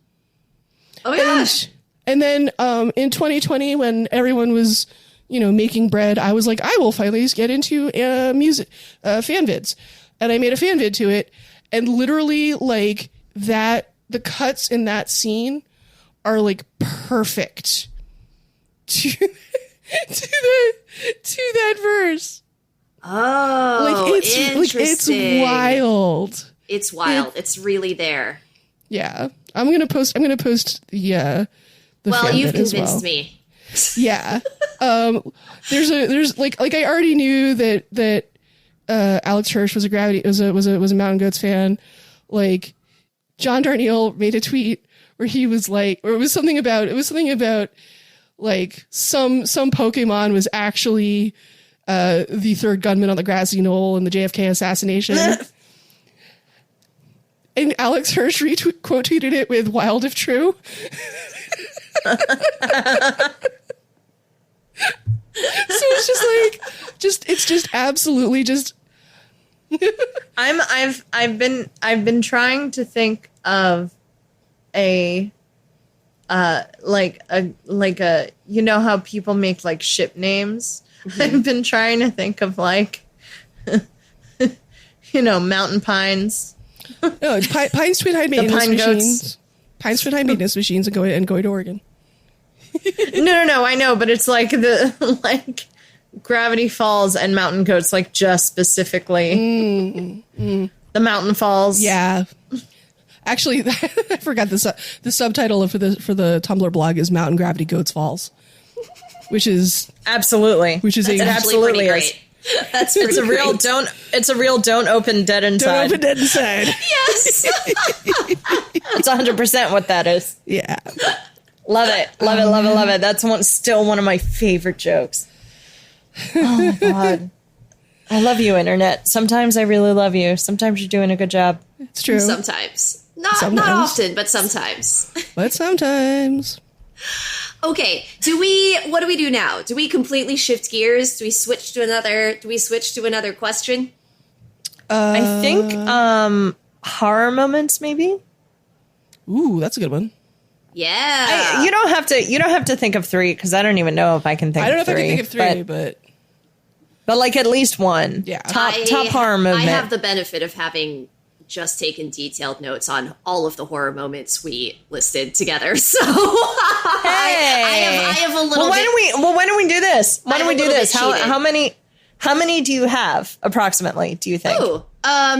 my gosh. And then in 2020, when everyone was, making bread, I was like, I will finally get into music fan vids. And I made a fan vid to it. And literally like that, the cuts in that scene are like perfect to that verse. Oh, interesting. It's wild. It's wild. It's really there. Yeah. I'm gonna post the well, you've convinced me. Yeah. There's like I already knew that Alex Hirsch was a Mountain Goats fan. Like John Darnielle made a tweet where he was like, or it was something about like some Pokemon was actually the third gunman on the grassy knoll in the JFK assassination. And Alex Hirsch quote tweeted it with "wild if true." So it's just absolutely just. I've been trying to think of a how people make like ship names. Mm-hmm. I've been trying to think of like Mountain Pines. No, it's Pines Twin High Maintenance Machines. Pines for time maintenance machines and going to Oregon. No. I know, but it's like the Gravity Falls and Mountain Goats, like just specifically the Mountain Falls. Yeah. Actually, I forgot the subtitle for the Tumblr blog is Mountain Gravity Goats Falls, which is absolutely, it absolutely is. It's a real don't open dead inside. Don't open dead inside. Yes. It's 100% what that is. Yeah. Love it. That's still one of my favorite jokes. Oh my God. I love you, internet. Sometimes I really love you. Sometimes you're doing a good job. It's true. Sometimes. Not often, but sometimes. But sometimes. Okay, what do we do now? Do we completely shift gears? Do we switch to another question? I think horror moments, maybe. Ooh, that's a good one. Yeah. You don't have to think of 3 because I don't even know if I can think of 3. I don't know if I can think of 3, but like at least one. Yeah. Top horror moment. I have the benefit of having just taken detailed notes on all of the horror moments we listed together. So I have a little why don't we do this? Why don't we do this? How many do you have approximately, do you think? Ooh,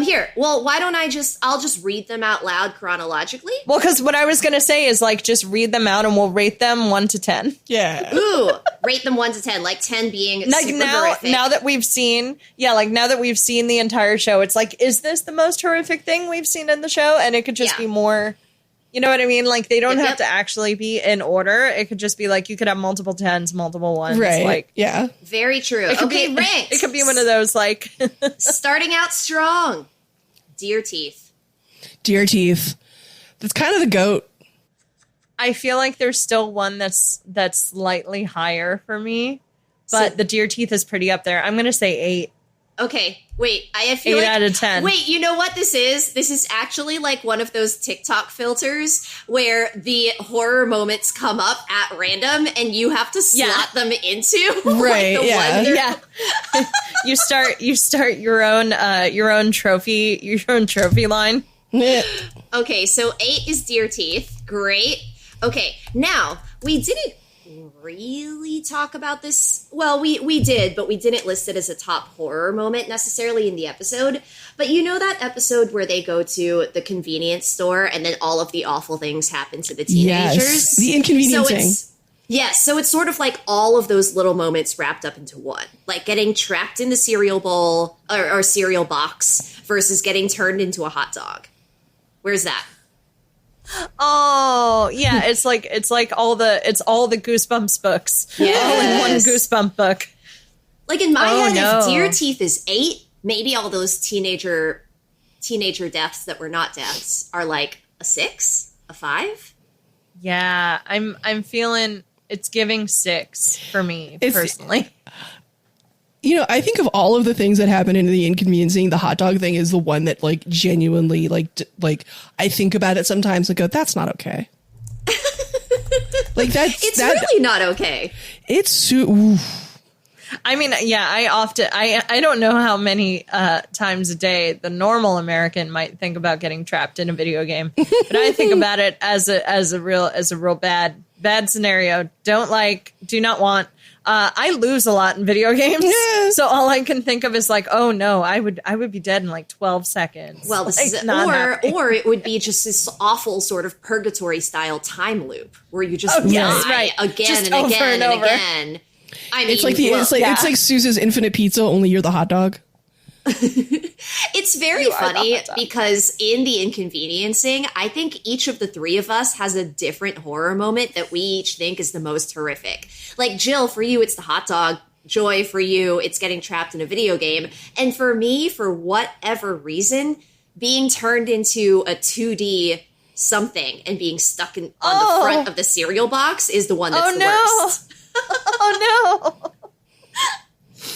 here. Well, why don't I'll just read them out loud chronologically? Well, because what I was going to say is like, just read them out and we'll rate them 1 to 10. Yeah. Ooh, rate them 1 to 10, like 10 being like super horrific. Now that we've seen the entire show, it's like, is this the most horrific thing we've seen in the show? And it could just be more, you know what I mean? Like, they don't have to actually be in order. It could just be like, you could have multiple 10s, multiple 1s. Right. Like, yeah. Very true. Okay, ranked. It could be one of those, like... Starting out strong. Deer teeth. Deer teeth. That's kind of the goat. I feel like there's still one that's slightly higher for me, but the deer teeth is pretty up there. I'm going to say 8. Okay, wait. I feel 8 out of 10. Wait, you know what this is? This is actually like one of those TikTok filters where the horror moments come up at random and you have to slot them into right. Like you start your own trophy line. Okay, so 8 is deer teeth. Great. Okay, now we didn't really talk about this. Well, we did, but we didn't list it as a top horror moment necessarily in the episode. But you know that episode where they go to the convenience store and then all of the awful things happen to the teenagers? Yes, the inconveniencing. So it's sort of like all of those little moments wrapped up into one. Like getting trapped in the cereal bowl or cereal box versus getting turned into a hot dog. Where's that? Oh, yeah, it's all the Goosebumps books. Yes. All in one Goosebump book. Like in my head, if Deer Teeth is 8, maybe all those teenager deaths that were not deaths are like a 6, a 5. Yeah, I'm feeling it's giving 6 for me personally. You know, I think of all of the things that happen in the inconveniencing, the hot dog thing is the one that like genuinely like I think about it sometimes and go, that's not okay. Like it's really not okay. It's I mean, yeah, I don't know how many times a day the normal American might think about getting trapped in a video game, but I think about it as a real bad scenario. Do not want. I lose a lot in video games, so all I can think of is like, oh no, I would be dead in like 12 seconds. Well, this is or it would be just this awful sort of purgatory style time loop where you just die again just and again and again. I mean, it's like Sousa's Infinite Pizza, only you're the hot dog. It's very funny because in the inconveniencing, I think each of the three of us has a different horror moment that we each think is the most horrific. Like Jill, for you, it's the hot dog. Joy, for you, it's getting trapped in a video game. And for me, for whatever reason, being turned into a 2D something and being stuck on the front of the cereal box is the one that's the worst. Oh no.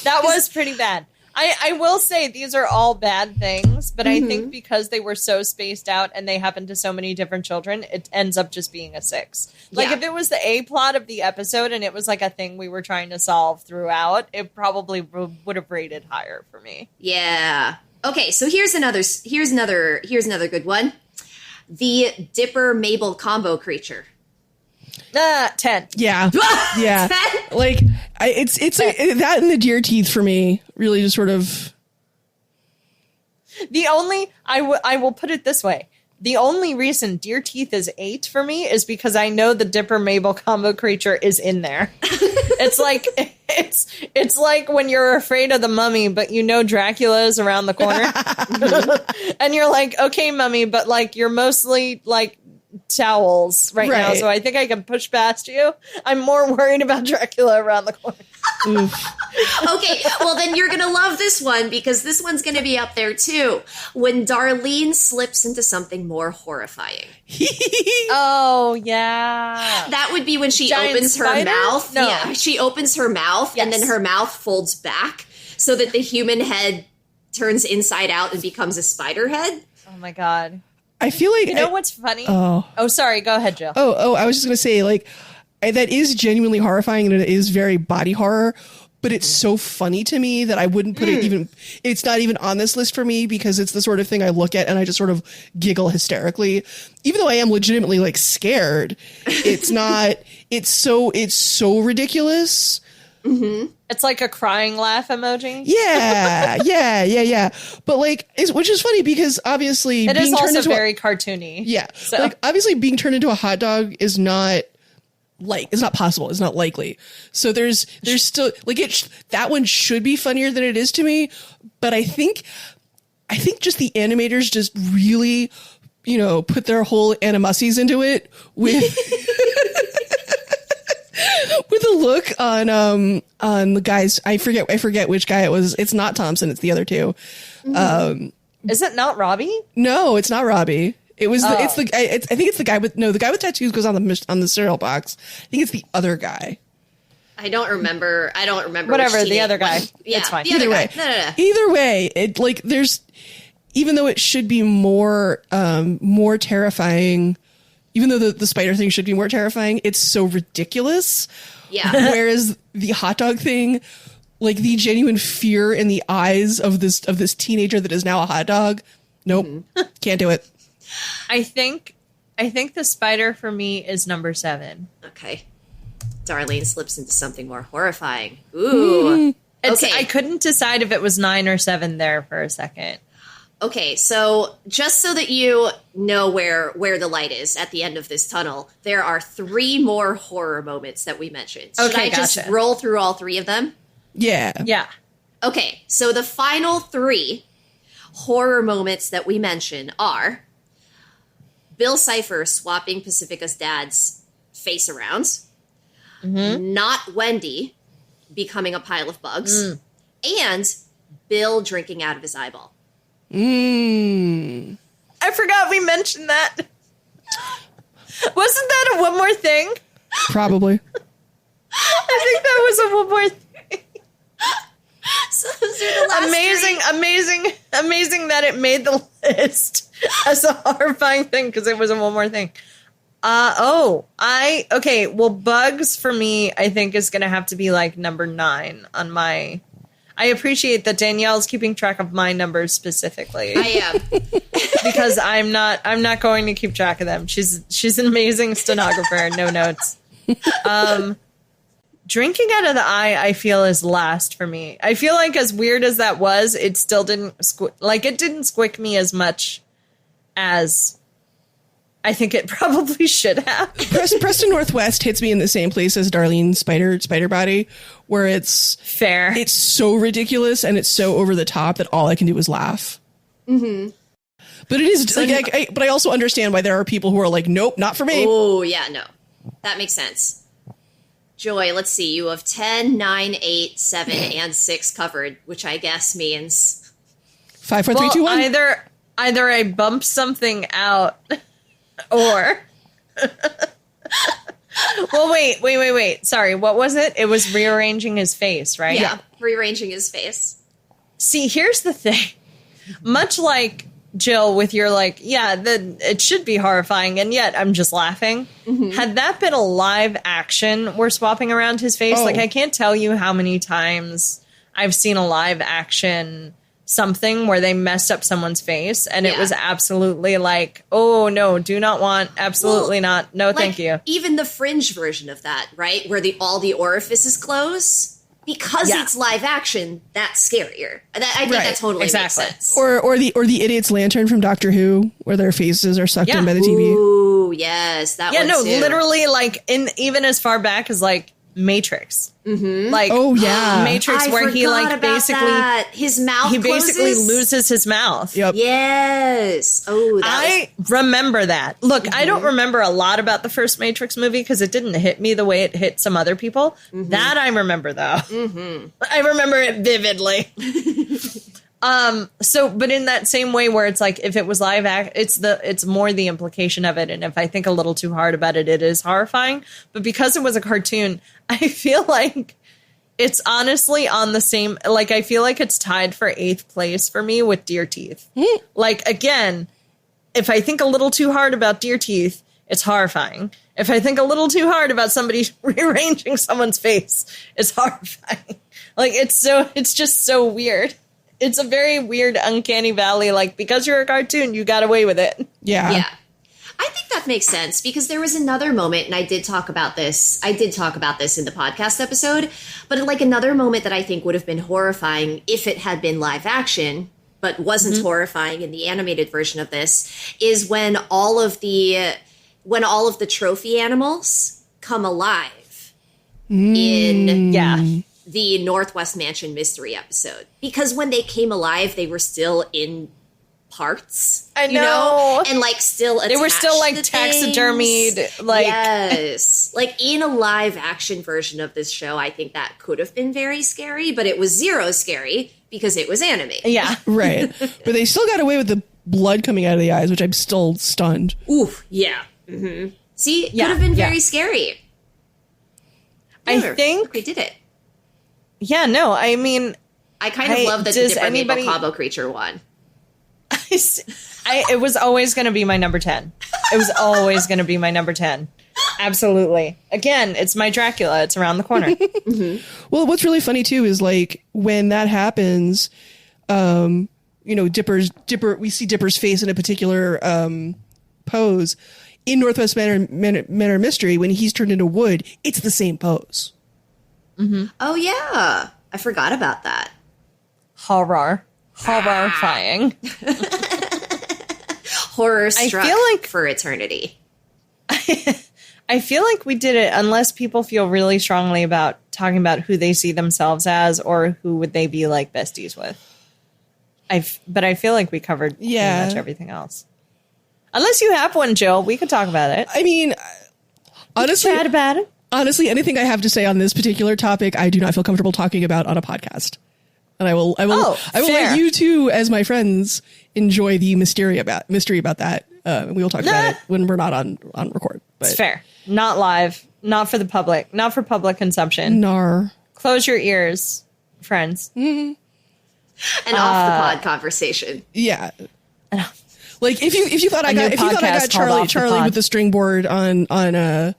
That was pretty bad. I will say these are all bad things, but I think because they were so spaced out and they happened to so many different children, it ends up just being a 6. Like if it was the A plot of the episode and it was like a thing we were trying to solve throughout, it probably would have rated higher for me. Yeah. Okay, so here's another good one. The Dipper Mabel combo creature. 10. Yeah. Yeah. 10? Like, it's that and the deer teeth for me really just sort of. The only, I will put it this way. The only reason deer teeth is 8 for me is because I know the Dipper Mabel combo creature is in there. It's like it's like when you're afraid of the mummy, but you know Dracula is around the corner. And you're like, okay, mummy, but like you're mostly like towels right now, so I think I can push past you. I'm more worried about Dracula around the corner. Okay, well then you're gonna love this one because this one's gonna be up there too. When Darlene slips into something more horrifying. Oh yeah, that would be when she Giant opens her spider? mouth. No. Yeah, she opens her mouth and then her mouth folds back so that the human head turns inside out and becomes a spider head. Oh my god. I feel like you know what's funny? Oh, sorry. Go ahead, Jill. I was just gonna say, like, that is genuinely horrifying, and it is very body horror. But it's so funny to me that I wouldn't put it even. It's not even on this list for me because it's the sort of thing I look at and I just sort of giggle hysterically, even though I am legitimately like scared. It's not. It's so ridiculous. Mm-hmm. It's like a crying laugh emoji. Yeah. But like, which is funny because obviously it being is turned also into very cartoony. Yeah, so. Like obviously being turned into a hot dog is not. Like, it's not possible. It's not likely. So there's still like that one should be funnier than it is to me. But I think just the animators just really, put their whole animussies into it with with a look on the guys. I forget which guy it was. It's not Thompson. It's the other two. Mm-hmm. Is it not Robbie? No, it's not Robbie. It was I think it's the guy with tattoos goes on the cereal box. I think it's the other guy. I don't remember. Whatever, the other guy. Yeah, it's fine. Either way. No. Either way, it like there's even though it should be more terrifying, even though the spider thing should be more terrifying, it's so ridiculous. Yeah. Whereas the hot dog thing, like the genuine fear in the eyes of this teenager that is now a hot dog. Nope. Can't do it. I think the spider for me is number 7. Okay. Darlene slips into something more horrifying. Ooh. Okay. I couldn't decide if it was 9 or 7 there for a second. Okay, so just so that you know where the light is at the end of this tunnel, there are 3 more horror moments that we mentioned. Should I just roll through all 3 of them? Yeah. Yeah. Okay, so the final 3 horror moments that we mention are Bill Cipher swapping Pacifica's dad's face around, not Wendy becoming a pile of bugs, and Bill drinking out of his eyeball. I forgot we mentioned that. Wasn't that a one more thing? Probably. I think that was a one more thing. So those are the last amazing that it made the list as a horrifying thing because it was a one more thing. Okay. Well, bugs for me, I think is going to have to be like number 9 on my. I appreciate that Danielle's keeping track of my numbers specifically. I am because I'm not going to keep track of them. She's an amazing stenographer. No notes. Drinking out of the eye, I feel, is last for me. I feel like as weird as that was, it still didn't squick me as much as I think it probably should have. Preston Northwest hits me in the same place as Darlene's spider body, where it's fair. It's so ridiculous and it's so over the top that all I can do is laugh. Mm-hmm. But it is but I also understand why there are people who are like, nope, not for me. Oh yeah, no, that makes sense. Joy, let's see. You have 10, 9, 8, 7, and 6 covered, which I guess means 5, 4, 3, 2, 1. Either I bump something out, or well, wait. Sorry, what was it? It was rearranging his face, right? Yeah, rearranging his face. See, here's the thing. Much like Jill with your it should be horrifying, and yet I'm just laughing. Mm-hmm. Had that been a live action where swapping around his face, I can't tell you how many times I've seen a live action something where they messed up someone's face, and it was absolutely like, oh no, do not want, absolutely not, no, thank you. Even the Fringe version of that, right, where all the orifices close, because it's live action, that's scarier. I think that totally makes sense. Or the idiot's lantern from Doctor Who, where their faces are sucked in by the TV. Ooh, yes, that one too. Literally, like even as far back as like Matrix. Like, Matrix, where he like basically his mouth basically loses his mouth. Yep. Yes. Oh, I remember that. Look, I don't remember a lot about the first Matrix movie because it didn't hit me the way it hit some other people. That I remember, though. I remember it vividly. But in that same way where it's like, if it was live act, it's more the implication of it. And if I think a little too hard about it, it is horrifying. But because it was a cartoon, I feel like it's honestly on the same, like, I feel like it's tied for 8th place for me with Deer Teeth. Like, again, if I think a little too hard about Deer Teeth, it's horrifying. If I think a little too hard about somebody rearranging someone's face, it's horrifying. Like, it's just so weird. It's a very weird, uncanny valley. Like, because you're a cartoon, you got away with it. Yeah. I think that makes sense because there was another moment, and I did talk about this in the podcast episode, but like another moment that I think would have been horrifying if it had been live action, but wasn't horrifying in the animated version of this, is when all of the trophy animals come alive in the Northwest Mansion mystery episode. Because when they came alive, they were still in parts. I know. And like still attached. They were still like taxidermied. Like, yes. Like in a live action version of this show, I think that could have been very scary, but it was zero scary because it was anime. Yeah. Right. But they still got away with the blood coming out of the eyes, which I'm still stunned. Oof. Yeah. See, it could have been very scary. I think they did it. Yeah, no, I mean, I kind of love that the Dipper Mabel Cabo creature won. It was always going to be my number 10. It was always going to be my number 10. Absolutely. Again, it's my Dracula. It's around the corner. Well, what's really funny too is like when that happens, Dipper. We see Dipper's face in a particular pose in Northwest Manor Mystery. When he's turned into wood, it's the same pose. Oh yeah, I forgot about that. Horrifying. Horror struck for eternity. I feel like we did it unless people feel really strongly about talking about who they see themselves as or who would they be like besties with. But I feel like we covered pretty much everything else. Unless you have one, Jill, we could talk about it. I mean, honestly, chat about it. Honestly, anything I have to say on this particular topic, I do not feel comfortable talking about on a podcast. And I will let you two, as my friends, enjoy the mystery about that. We will talk about it when we're not on record. But it's fair. Not live. Not for the public. Not for public consumption. Nar. Close your ears, friends. An off the pod conversation. Yeah. Like if you thought I got Charlie with the string board on the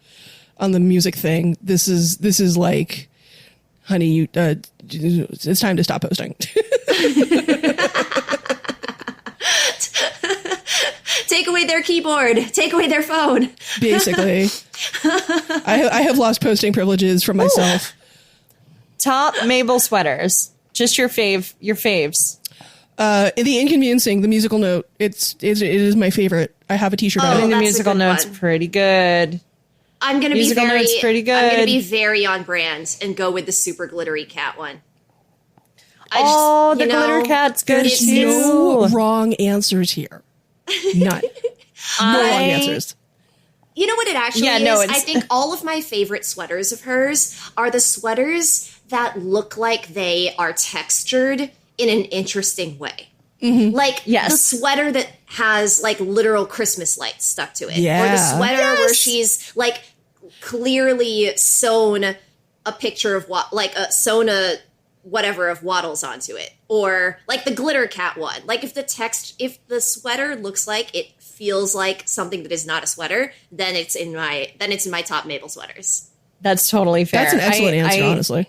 music thing, this is like, honey, it's time to stop posting. Take away their keyboard. Take away their phone. Basically. I have lost posting privileges from myself. Top Mabel sweaters. Just your faves. The Inconveniencing, the musical note. It is my favorite. I have a t-shirt. I think the musical note's pretty good. I'm going to be very on brand and go with the super glittery cat one. The glitter cat's good There's too. No wrong answers here. None. No wrong answers. You know what it actually is? I think all of my favorite sweaters of hers are the sweaters that look like they are textured in an interesting way. Mm-hmm. Like the sweater that has like literal Christmas lights stuck to it. Or the sweater where she's like clearly sewn a picture of whatever of waddles onto it. Or like the glitter cat one. Like if the sweater looks like it feels like something that is not a sweater, then it's in my top Mabel sweaters. That's totally fair. That's an excellent answer, honestly.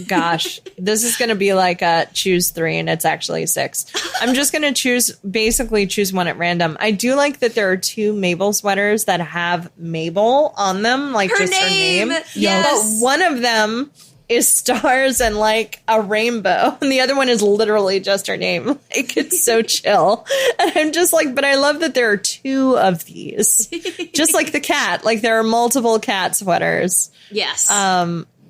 Gosh, this is going to be like a choose 3 and it's actually 6. I'm just going to choose one at random. I do like that there are 2 Mabel sweaters that have Mabel on them, like just her name. Yes. But one of them is stars and like a rainbow, and the other one is literally just her name. Like, it's so chill. And I'm just like, but I love that there are 2 of these. Just like the cat, like there are multiple cat sweaters. Yes.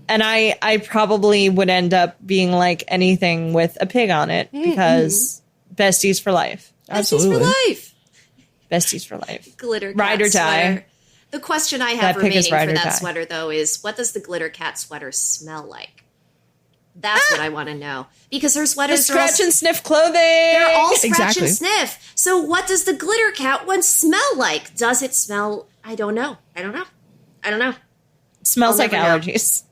And I probably would end up being like anything with a pig on it, because besties for life. Absolutely. Besties for life. Besties for life. Glitter cat Ride or die. sweater. The question I have That pig is remaining ride for or that die. sweater, though, is what does the glitter cat sweater smell like? That's what I want to know. Because her The sweaters are all, scratch and sniff clothing. they're all scratch Exactly. and sniff. So what does the glitter cat one smell like? Does it smell? I don't know. Smells I'll like never know. allergies.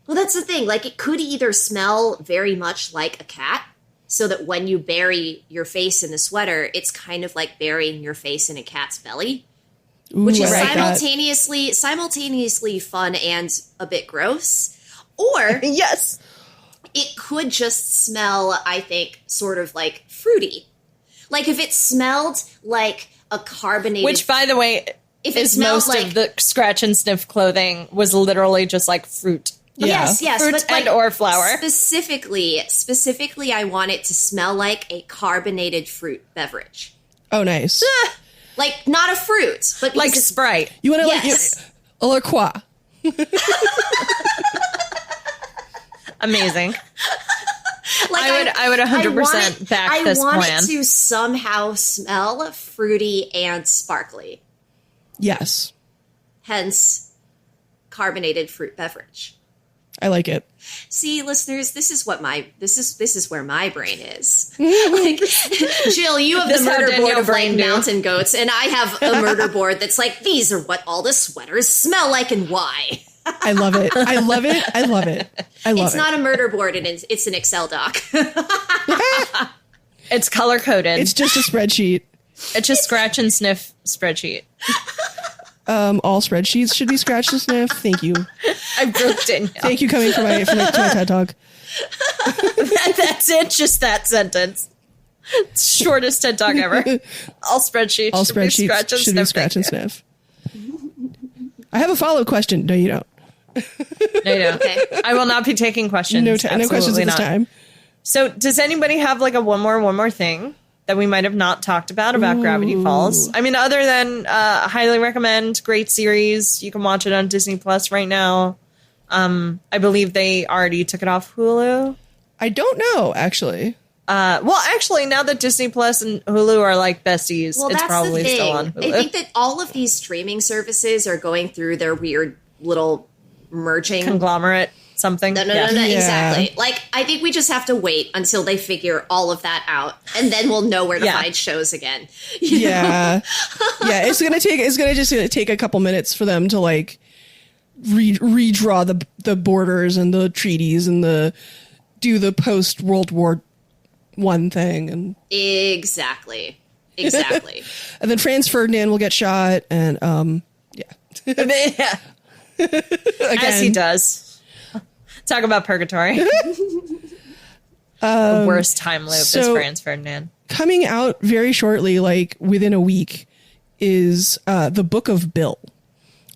Well, that's the thing. Like, it could either smell very much like a cat, so that when you bury your face in the sweater, it's kind of like burying your face in a cat's belly, which Ooh, is I like that. simultaneously fun and a bit gross. Or Yes. it could just smell, I think, sort of like fruity. Like if it smelled like a carbonated... Which, by the way, if it is smelled most like... of the scratch and sniff clothing was literally just like fruit. Yeah. Yes, Fruit but and or flour. Specifically, I want it to smell like a carbonated fruit beverage. Oh, nice. Like, not a fruit, but because Like it's- Sprite. You want to Yes. like a La Croix. Amazing. Like I would 100% back this I want plan. it to somehow smell fruity and sparkly. Yes, Hence, carbonated fruit beverage. I like it. See, listeners, this is where my brain is. Like, Jill, you have This the how murder Danielle board of like brain do. mountain goats, and I have a murder board that's like, these are what all the sweaters smell like and why. I love it. I love it. I love it. I love It's it. not a murder board, and it's an Excel doc. It's color coded. It's just a spreadsheet. It's just scratch and sniff spreadsheet. All spreadsheets should be scratched and sniff. Thank you. I broke Danielle. Thank you coming to my TED Talk. That's it. Just that sentence. Shortest TED Talk ever. All spreadsheets. All should be spreadsheets scratch and should sniff. be scratch and Thank sniff. I have a follow-up question. No, you don't. you. No, you don't. Okay. I will not be taking questions. No questions Absolutely at this not. time. So, does anybody have like a one more thing that we might have not talked about Gravity Falls? I mean, other than highly recommend, great series. You can watch it on Disney Plus right now. I believe they already took it off Hulu. I don't know, actually. Well, actually, now that Disney Plus and Hulu are like besties, Well, it's that's probably the thing. still on Hulu. I think that all of these streaming services are going through their weird little merging. Conglomerate something. No, Yeah. exactly. Like, I think we just have to wait until they figure all of that out, and then we'll know where to Yeah. find shows again. You know? Yeah. Yeah, it's gonna take a couple minutes for them to like redraw the borders and the treaties and do the post World War I thing, and Exactly. and then Franz Ferdinand will get shot, and yeah. Yeah. As he does. Talk about purgatory. The worst time loop is so- Franz Ferdinand. Coming out very shortly, like within a week, is the Book of Bill.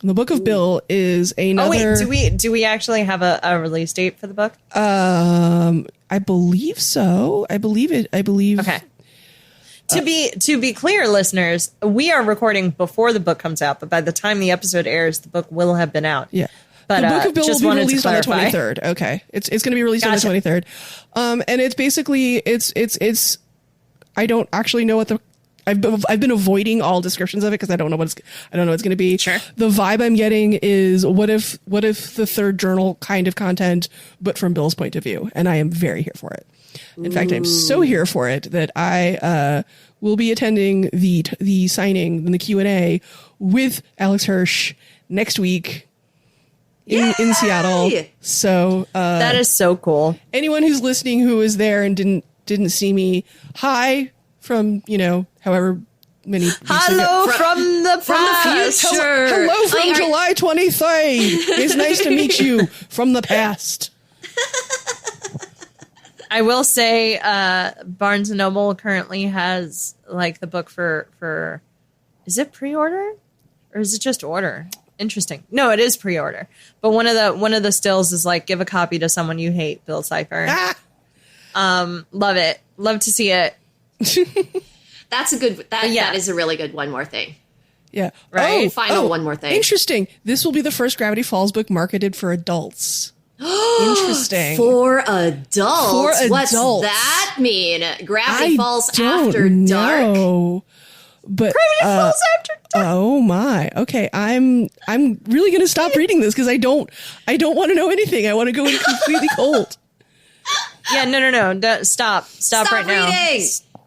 And the Book of Bill is another. Oh wait, do we actually have a release date for the book? I believe so. I believe. Okay. To be clear, listeners, we are recording before the book comes out, but by the time the episode airs, the book will have been out. Yeah. But The Book of Bill just will be wanted to released on the clarify. 23rd. Okay. It's going to be released Gotcha. on the 23rd. And it's basically it's I don't actually know what the I've been avoiding all descriptions of it because I don't know what it's going to be. Sure. The vibe I'm getting is what if the third journal kind of content, but from Bill's point of view, and I am very here for it. In fact, I'm so here for it that I will be attending the signing and the Q&A with Alex Hirsch next week in Seattle. So That is so cool. anyone who's listening who was there and didn't see me, hi from however many weeks ago. Hello from the past. future. Hello from Like, July 23rd. It's nice to meet you from the past. I will say Barnes & Noble currently has like the book for is it pre-order or is it just order? Interesting. No, it is pre-order. But one of the stills is like give a copy to someone you hate, Bill Cipher. Love it. Love to see it. That's a good that is a really good one more thing. Yeah. Right? One more thing. Interesting. This will be the first Gravity Falls book marketed for adults. Interesting. For adults. What's that mean? Gravity Falls After Dark? But Gravity Falls After Dark. Oh my. Okay, I'm really going to stop reading this because I don't want to know anything. I want to go in completely cold. Yeah, no. Stop right reading. now.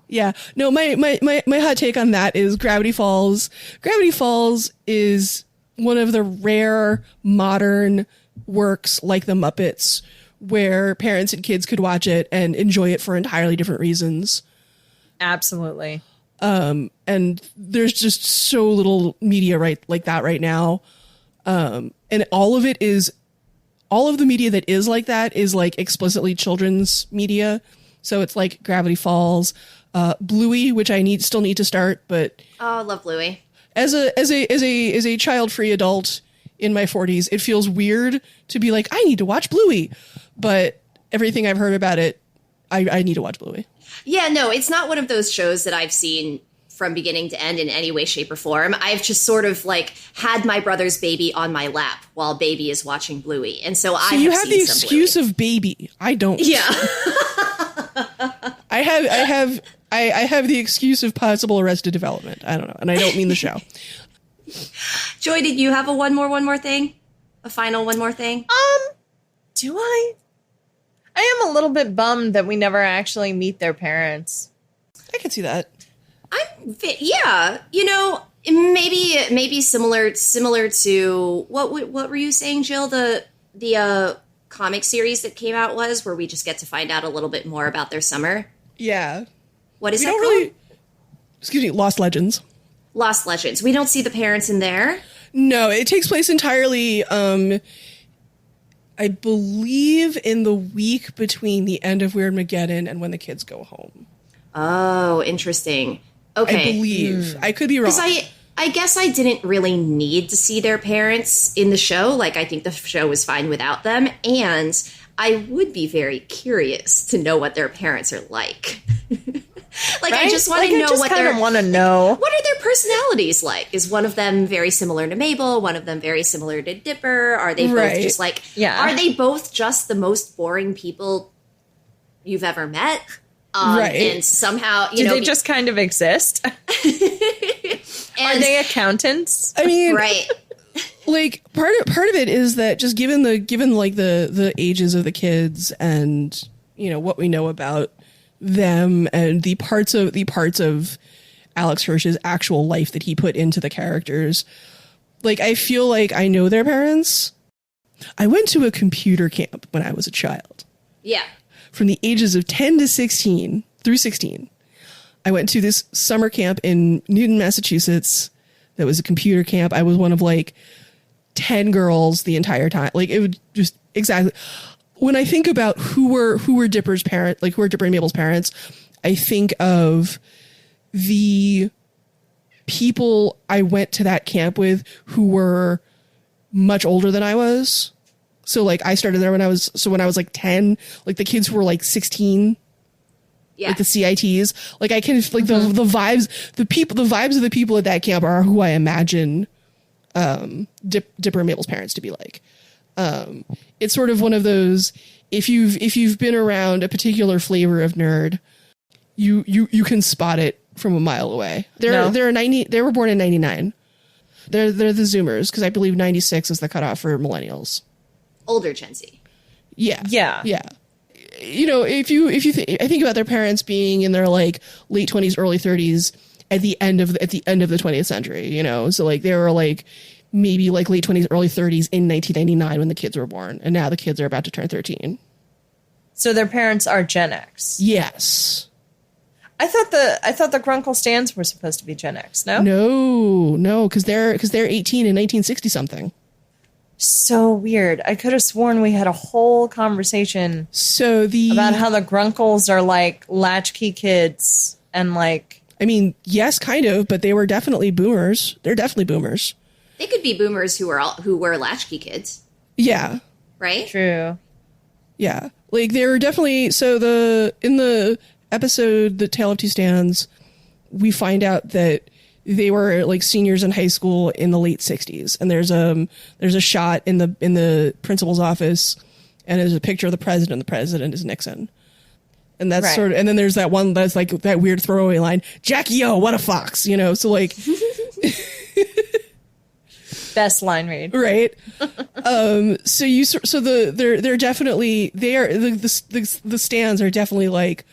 Yeah. No, my hot take on that is Gravity Falls. Gravity Falls is one of the rare modern works like The Muppets where parents and kids could watch it and enjoy it for entirely different reasons. Absolutely. And there's just so little media like that right now. And all of the media that is like that is like explicitly children's media. So it's like Gravity Falls, Bluey, which I still need to start, but I love Bluey. As a child-free adult in my 40s, it feels weird to be like, I need to watch Bluey. But everything I've heard about it, I need to watch Bluey. Yeah, no, it's not one of those shows that I've seen from beginning to end in any way, shape, or form. I've just sort of like had my brother's baby on my lap while baby is watching Bluey. And so you have the excuse of baby. I don't. Yeah. I have the excuse of possible Arrested Development. I don't know. And I don't mean the show. Joy, did you have a one more thing? A final one more thing? Do I? I am a little bit bummed that we never actually meet their parents. I can see that. Yeah, maybe similar to what were you saying, Jill? The comic series that came out was where we just get to find out a little bit more about their summer. Yeah. What is that called? Excuse me, Lost Legends. Lost Legends. We don't see the parents in there. No, it takes place entirely, I believe, in the week between the end of Weirdmageddon and when the kids go home. Oh, interesting. Okay. I believe. I could be wrong. Because I guess I didn't really need to see their parents in the show. Like, I think the show was fine without them. And I would be very curious to know what their parents are like. Like, right? I just want to know what what are their personalities like? Is one of them very similar to Mabel? One of them very similar to Dipper? Are they both just like, are they both just the most boring people you've ever met? And somehow, do they just kind of exist? Are they accountants? I mean, right. Like part of it is that just given like the ages of the kids and what we know about them and the parts of Alex Hirsch's actual life that he put into the characters, like I feel like I know their parents. I went to a computer camp when I was a child. Yeah. From the ages of 10 to 16 through 16. I went to this summer camp in Newton, Massachusetts. That was a computer camp. I was one of like 10 girls the entire time. Like it would just exactly. When I think about who were Dipper's parents, like who were Dipper and Mabel's parents, I think of the people I went to that camp with who were much older than I was. So like I started there when I was like 10, like the kids who were like 16. Yeah. Like the CITs. Like I can like the vibes of the people at that camp are who I imagine Dipper and Mabel's parents to be like. It's sort of one of those, if you've been around a particular flavor of nerd, you can spot it from a mile away. They were born in 99. They're the Zoomers because I believe 96 is the cutoff for millennials. Older Gen Z. Yeah. Yeah. I think about their parents being in their like late 20s, early 30s at the end of the 20th century, so like they were like maybe like late 20s, early 30s in 1999 when the kids were born, and now the kids are about to turn 13. So their parents are Gen X. Yes. I thought the Grunkle Stans were supposed to be Gen X. No, because they're 18 in 1960 something. So weird. I could have sworn we had a whole conversation about how the Grunkles are like latchkey kids and like. I mean, yes, kind of, but they were definitely boomers. They're definitely boomers. They could be boomers who were latchkey kids. Yeah. Right? True. Yeah. Like they were definitely in the episode The Tale of Two Stands, we find out that they were like seniors in high school in the late 60s. And there's a shot in the principal's office and there's a picture of the president. The president is Nixon. And that's right. sort of, and then there's that one that's like that weird throwaway line, Jackie O, what a fox, you know? So like, best line read. Right. They're definitely, the stands are definitely like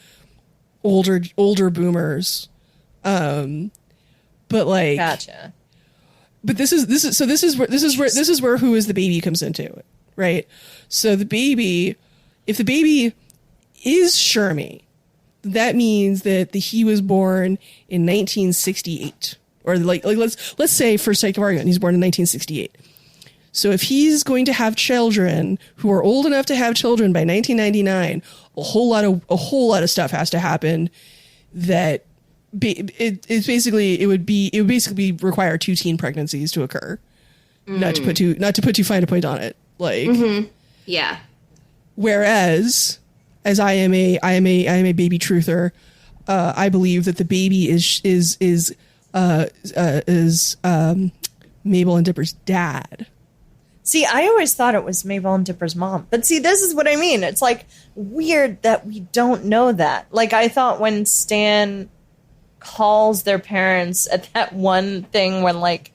older boomers. But like, gotcha. But this is where Who is the Baby comes into it, right? So the baby, if the baby is Shermie, that means that he was born in 1968, or like let's say for sake of argument, he's born in 1968. So if he's going to have children who are old enough to have children by 1999, a whole lot of stuff has to happen. That it would basically require 2 teen pregnancies to occur. Not to put too fine a point on it. Like, yeah. Whereas, as I am a baby truther, I believe that the baby is Mabel and Dipper's dad. See, I always thought it was Mabel and Dipper's mom. But see, this is what I mean. It's like weird that we don't know that. Like, I thought when Stan calls their parents at that one thing when like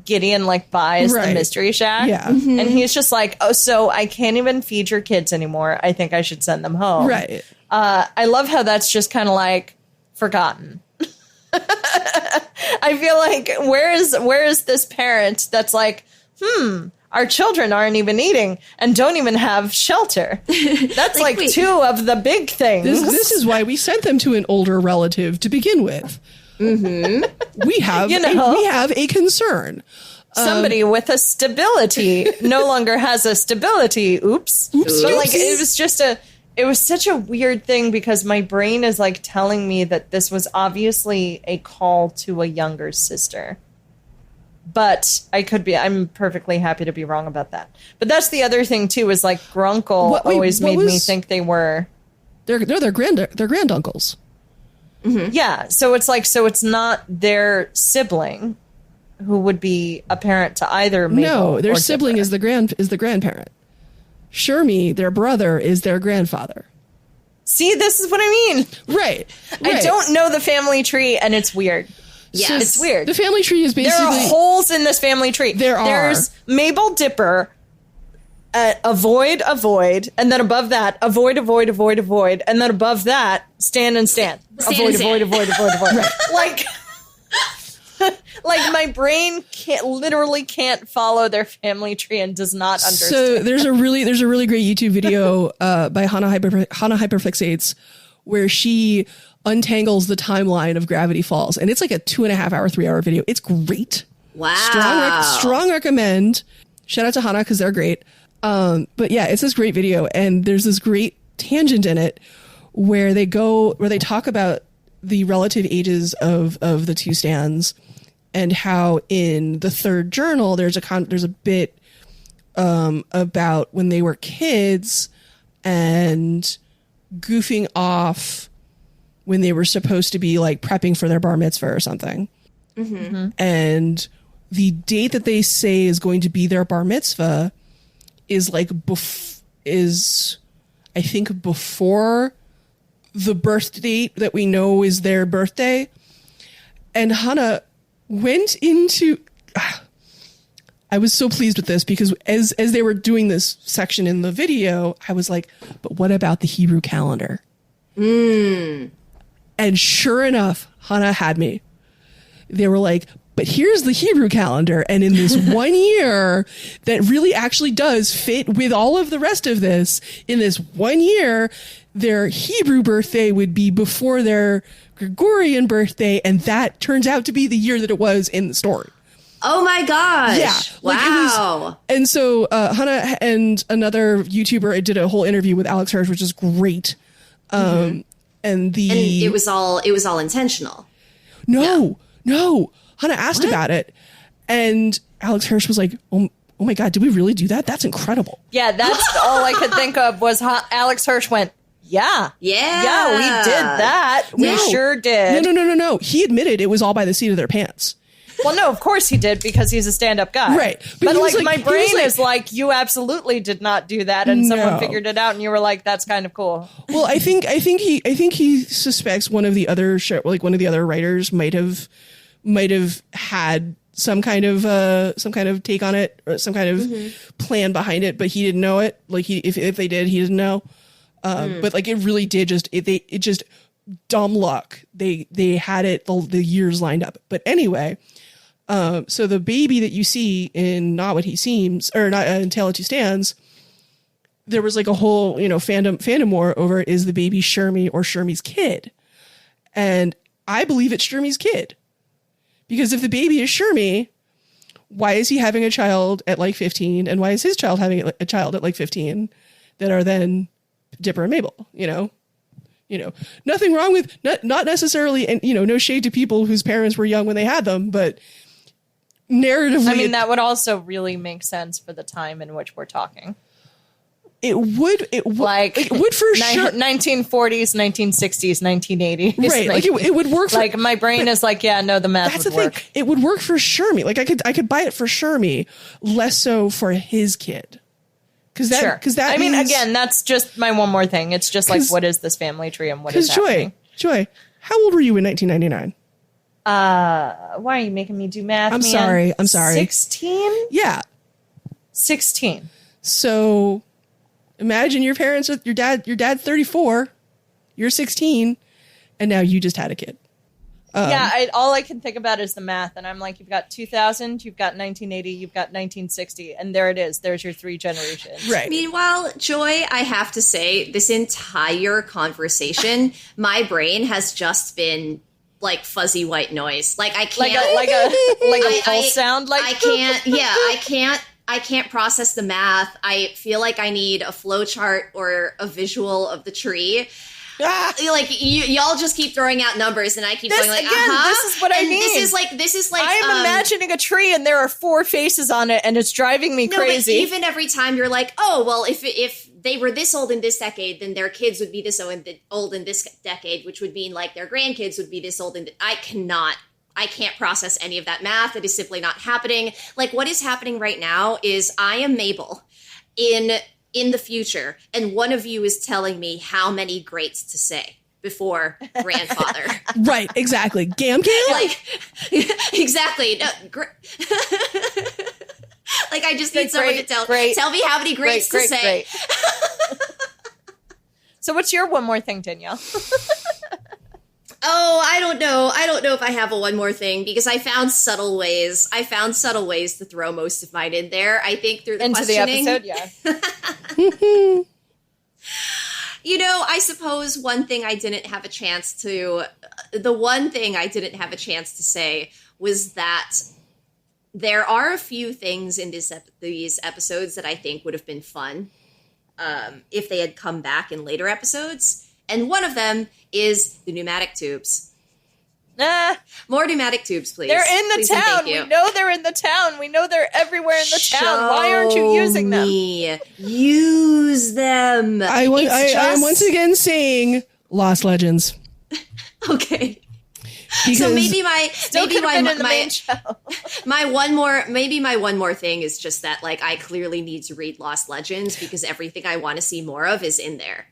Gideon like buys the Mystery Shack. Yeah. And he's just like, oh, so I can't even feed your kids anymore. I think I should send them home. Right. I love how that's just kind of like forgotten. I feel like where is this parent that's like, our children aren't even eating and don't even have shelter. That's like 2 of the big things. This is why we sent them to an older relative to begin with. Mm-hmm. We have a concern. Somebody with a stability no longer has a stability. Oops. But like it was such a weird thing because my brain is like telling me that this was obviously a call to a younger sister. But I'm perfectly happy to be wrong about that. But that's the other thing too, is like Grunkle always made me think they were they're their granduncles. Mm-hmm. Yeah, so it's not their sibling who would be a parent to either Mabel. No, their or sibling Dipper. is the grandparent. Shermie, their brother, is their grandfather. See, this is what I mean. Right. I don't know the family tree, and it's weird. Yeah, so it's weird. The family tree is basically... There are holes in this family tree. There's Mabel Dipper, a void, and then above that, a void, and then above that, Stan and Stan. A void. Right. Like my brain literally can't follow their family tree and does not understand. So there's a really great YouTube video by Hannah Hyperfixates where she untangles the timeline of Gravity Falls, and it's like a 2.5 hour, 3 hour video. It's great. Wow. Strong recommend. Shout out to Hannah because they're great. But yeah, it's this great video, and there's this great tangent in it where they talk about the relative ages of the 2 stands, and how in the 3rd journal there's a bit about when they were kids and goofing off when they were supposed to be like prepping for their bar mitzvah or something. Mm-hmm. And the date that they say is going to be their bar mitzvah is like I think before the birth date that we know is their birthday. And Hannah went into... I was so pleased with this because as they were doing this section in the video, I was like, but what about the Hebrew calendar? And sure enough, Hannah had me. They were like, but here's the Hebrew calendar. And in this 1 year that really actually does fit with all of the rest of this, in this 1 year, their Hebrew birthday would be before their Gregorian birthday. And that turns out to be the year that it was in the story. Oh my gosh. Yeah. Wow. And so Hannah and another YouTuber did a whole interview with Alex Hirsch, which is great. And it was all intentional. No. Hannah asked about it, and Alex Hirsch was like, oh my God, did we really do that? That's incredible. Yeah, that's all I could think of was Alex Hirsch went, yeah, we did that. We sure did. No. He admitted it was all by the seat of their pants. Well, no, of course he did, because he's a stand-up guy. Right. But like my brain is like, you absolutely did not do that, and someone figured it out, and you were like, that's kind of cool. Well, I think he suspects one of the other writers might have had some kind of take on it, or some kind of plan behind it, but he didn't know it. Like if they did, he didn't know. But like it really did just dumb luck. They had it the years lined up. But anyway, so the baby that you see in Not What He Seems, or not in Tale of Two Stands, there was like a whole fandom war over, is the baby Shermie or Shermie's kid? And I believe it's Shermie's kid, because if the baby is Shermie, why is he having a child at like 15, and why is his child having a child at like 15 that are then Dipper and Mabel? Nothing wrong with not necessarily, and no shade to people whose parents were young when they had them, but narratively, I mean, that would also really make sense for the time in which we're talking. It would for sure. 1940s, 1960s, 1980s. Right. Like it would work. Like my brain is like, yeah, no, the math would work. Thing. It would work for Shermie. Like I could buy it for Shermie, less so for his kid. I mean, again, that's just my one more thing. It's just like, what is this family tree and what is happening? Joy, how old were you in 1999? Why are you making me do math? I'm sorry. 16? Yeah. 16. So imagine your parents with your dad's 34, you're 16, and now you just had a kid. All I can think about is the math, and I'm like, you've got 2000, you've got 1980, you've got 1960, and there it is. There's your 3 generations. Right. Meanwhile, Joy, I have to say, this entire conversation, my brain has just been like fuzzy white noise. Like I can't, like a pulse sound. Like I can't. Yeah, I can't process the math. I feel like I need a flow chart or a visual of the tree. Like y'all just keep throwing out numbers, and I keep going like, This is what I mean. This is like I'm imagining a tree, and there are 4 faces on it, and it's driving me crazy. But even every time you're like, oh well, if they were this old in this decade, then their kids would be this old in this decade, which would mean like their grandkids would be this old. I can't process any of that math. It is simply not happening. Like what is happening right now is I am Mabel in the future, and one of you is telling me how many greats to say before grandfather. Right, exactly. Gam. Like, exactly. No, like, I just need someone to tell me how many greats to say. So what's your one more thing, Danielle? Oh, I don't know. I don't know if I have a one more thing, because I found subtle ways to throw most of mine in there. I think through the into questioning. The episode, yeah. I suppose the one thing I didn't have a chance to say was that there are a few things in these episodes that I think would have been fun if they had come back in later episodes. And one of them is the pneumatic tubes. More pneumatic tubes, please. They're in the town. We know they're in the town. We know they're everywhere in the town. Why aren't you using them? Use them. I am once again saying Lost Legends. Okay. Because so my one more thing is just that, like, I clearly need to read Lost Legends because everything I want to see more of is in there.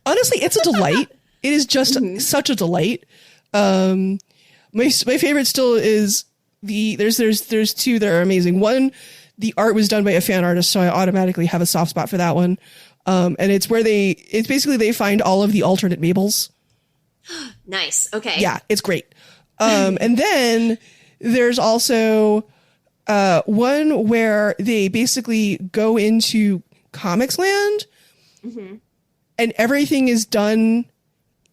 Honestly, it's a delight. It is just such a delight. My favorite still is there's 2 that are amazing. One, the art was done by a fan artist, so I automatically have a soft spot for that one. And it's where it's basically they find all of the alternate Mabels. Nice. Okay. Yeah, it's great. And then there's also one where they basically go into Comics Land. Mm-hmm. And everything is done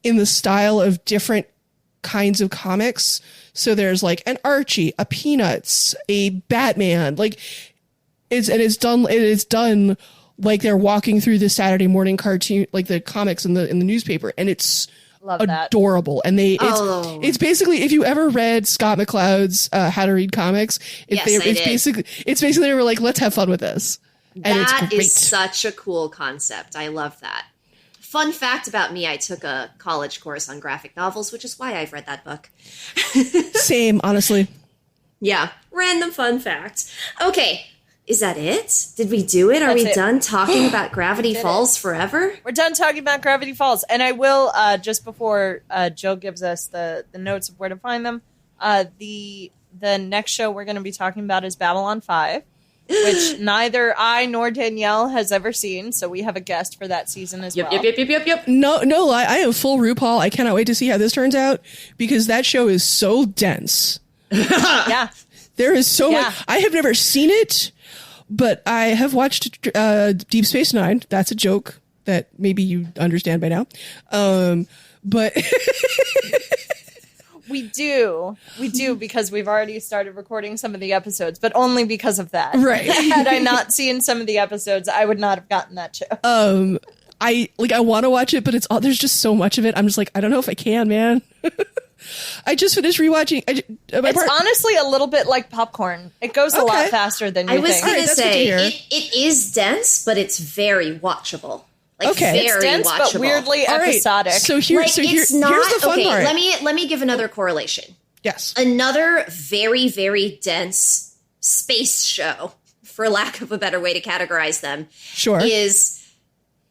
in the style of different kinds of comics. So there's like an Archie, a Peanuts, a Batman, like it is done like they're walking through the Saturday morning cartoon, like the comics in the newspaper, and it's adorable. And it's basically, if you ever read Scott McCloud's How to Read Comics, it's basically they were like, let's have fun with this. And that is such a cool concept. I love that. Fun fact about me, I took a college course on graphic novels, which is why I've read that book. Same, honestly. Yeah, random fun fact. Okay, is that it? Did we do it? Are we done talking about Gravity Falls forever? We're done talking about Gravity Falls. And I will, just before Jill gives us the notes of where to find them, the next show we're going to be talking about is Babylon 5. Which neither I nor Danielle has ever seen, so we have a guest for that season as well. Yep. No lie, I am full RuPaul. I cannot wait to see how this turns out, because that show is so dense. Yeah. There is so much. I have never seen it, but I have watched Deep Space Nine. That's a joke that maybe you understand by now. But... We do because we've already started recording some of the episodes, but only because of that. Right. Had I not seen some of the episodes, I would not have gotten that show. I want to watch it, but there's just so much of it. I'm just like, I don't know if I can, man. I just finished rewatching. It's honestly a little bit like popcorn. It goes a lot faster than you think. I was going to say, it is dense, but it's very watchable. Like, very it's dense, watchable. But weirdly episodic. So here's the fun part. Let me give another correlation. Yes. Another very, very dense space show, for lack of a better way to categorize them, is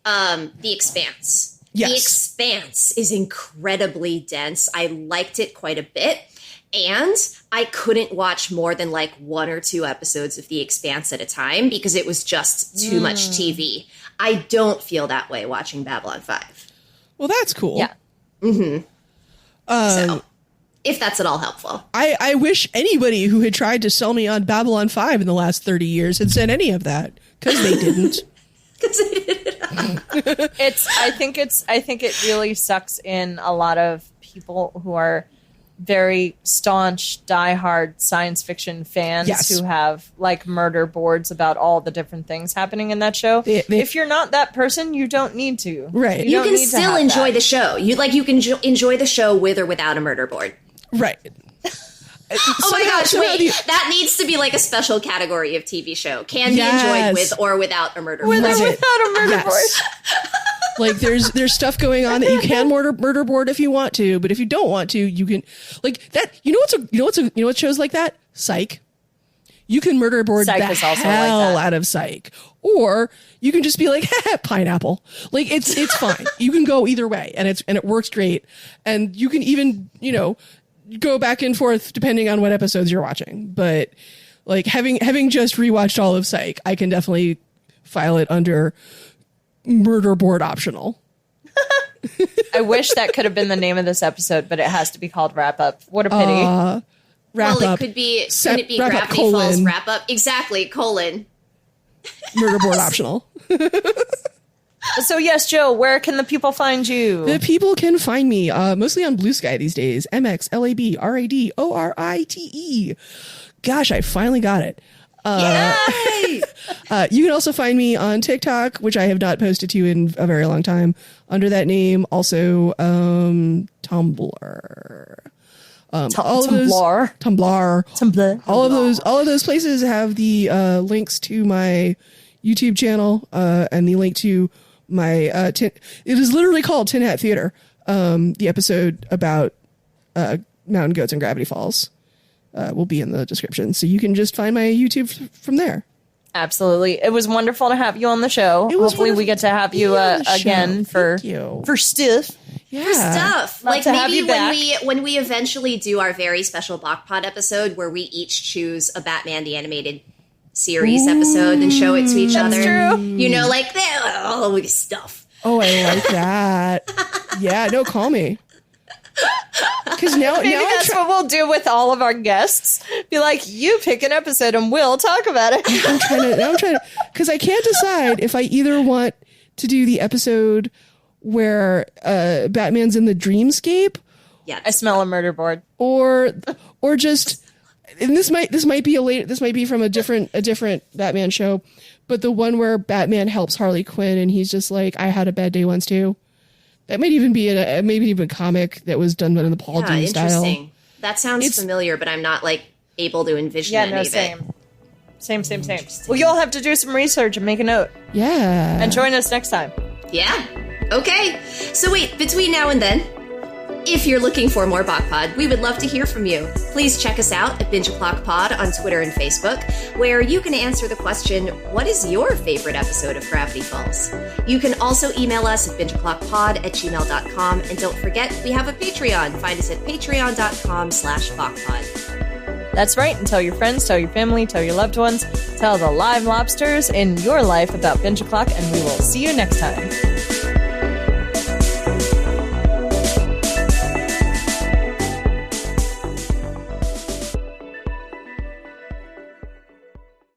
The Expanse. Yes. The Expanse is incredibly dense. I liked it quite a bit. And I couldn't watch more than like 1 or 2 episodes of The Expanse at a time because it was just too much TV. I don't feel that way watching Babylon 5. Well, that's cool. Yeah. Mm-hmm. So, if that's at all helpful. I wish anybody who had tried to sell me on Babylon 5 in the last 30 years had said any of that, because they didn't. I think it really sucks in a lot of people who are very staunch, diehard science fiction fans who have like murder boards about all the different things happening in that show. If you're not that person, you don't need to. Right. You can still enjoy the show. You can enjoy the show with or without a murder board. Right. Oh my gosh, wait. That needs to be like a special category of TV show. Can be enjoyed with or without a murder board. With or without a murder board. Like there's stuff going on that you can murder board if you want to, but if you don't want to, you can like that. You know what shows like that? Psych. You can murder board Psych the is also hell like out of Psych, or you can just be like pineapple. Like it's fine. You can go either way, and it works great. And you can even go back and forth depending on what episodes you're watching. But like having just rewatched all of Psych, I can definitely file it under murder board optional. I wish that could have been the name of this episode, but it has to be called Wrap Up. What a pity. Wrap Well, up. it could be, couldn't it be wrap up, Gravity colon. Falls Wrap Up? Exactly, colon. Murder board optional. So yes, Jill, where can the people find you? The people can find me mostly on Blue Sky these days. MXLABRADORITE. Gosh, I finally got it. Yay! You can also find me on TikTok, which I have not posted to in a very long time, under that name. Also, Tumblr. Tumblr. All of those places have the links to my YouTube channel and the link to my it is literally called Tin Hat Theater. The episode about Mountain Goats and Gravity Falls will be in the description, so you can just find my YouTube from there. Absolutely. It was wonderful to have you on the show. Hopefully we get to have you again for stuff. Yeah. For stuff. Love like to have maybe you back. when we eventually do our very special Bach Pod episode where we each choose a Batman the Animated Series episode and show it to each other. True. Like all this stuff. Oh, I like that. Yeah, no, call me. Because Maybe that's what we'll do with all of our guests. Be like, you pick an episode and we'll talk about it. I'm trying to, because I can't decide if I either want to do the episode where Batman's in the dreamscape, Yeah. I smell a murder board. Or just, and this might be from a different Batman show, but the one where Batman helps Harley Quinn and he's just like, I had a bad day once too. That might even be a comic that was done in the Paul Dini style. Interesting. That sounds familiar, but I'm not like able to envision any of it. Same. Well, you'll have to do some research and make a note. Yeah. And join us next time. Yeah. Okay. So wait, between now and then, if you're looking for more Bach Pod, we would love to hear from you. Please check us out at Binge O'Clock Pod on Twitter and Facebook, where you can answer the question, what is your favorite episode of Gravity Falls? You can also email us at bingeoclockpod@gmail.com. And don't forget, we have a Patreon. Find us at patreon.com/BachPod. That's right. And tell your friends, tell your family, tell your loved ones, tell the live lobsters in your life about Binge O'Clock, and we will see you next time.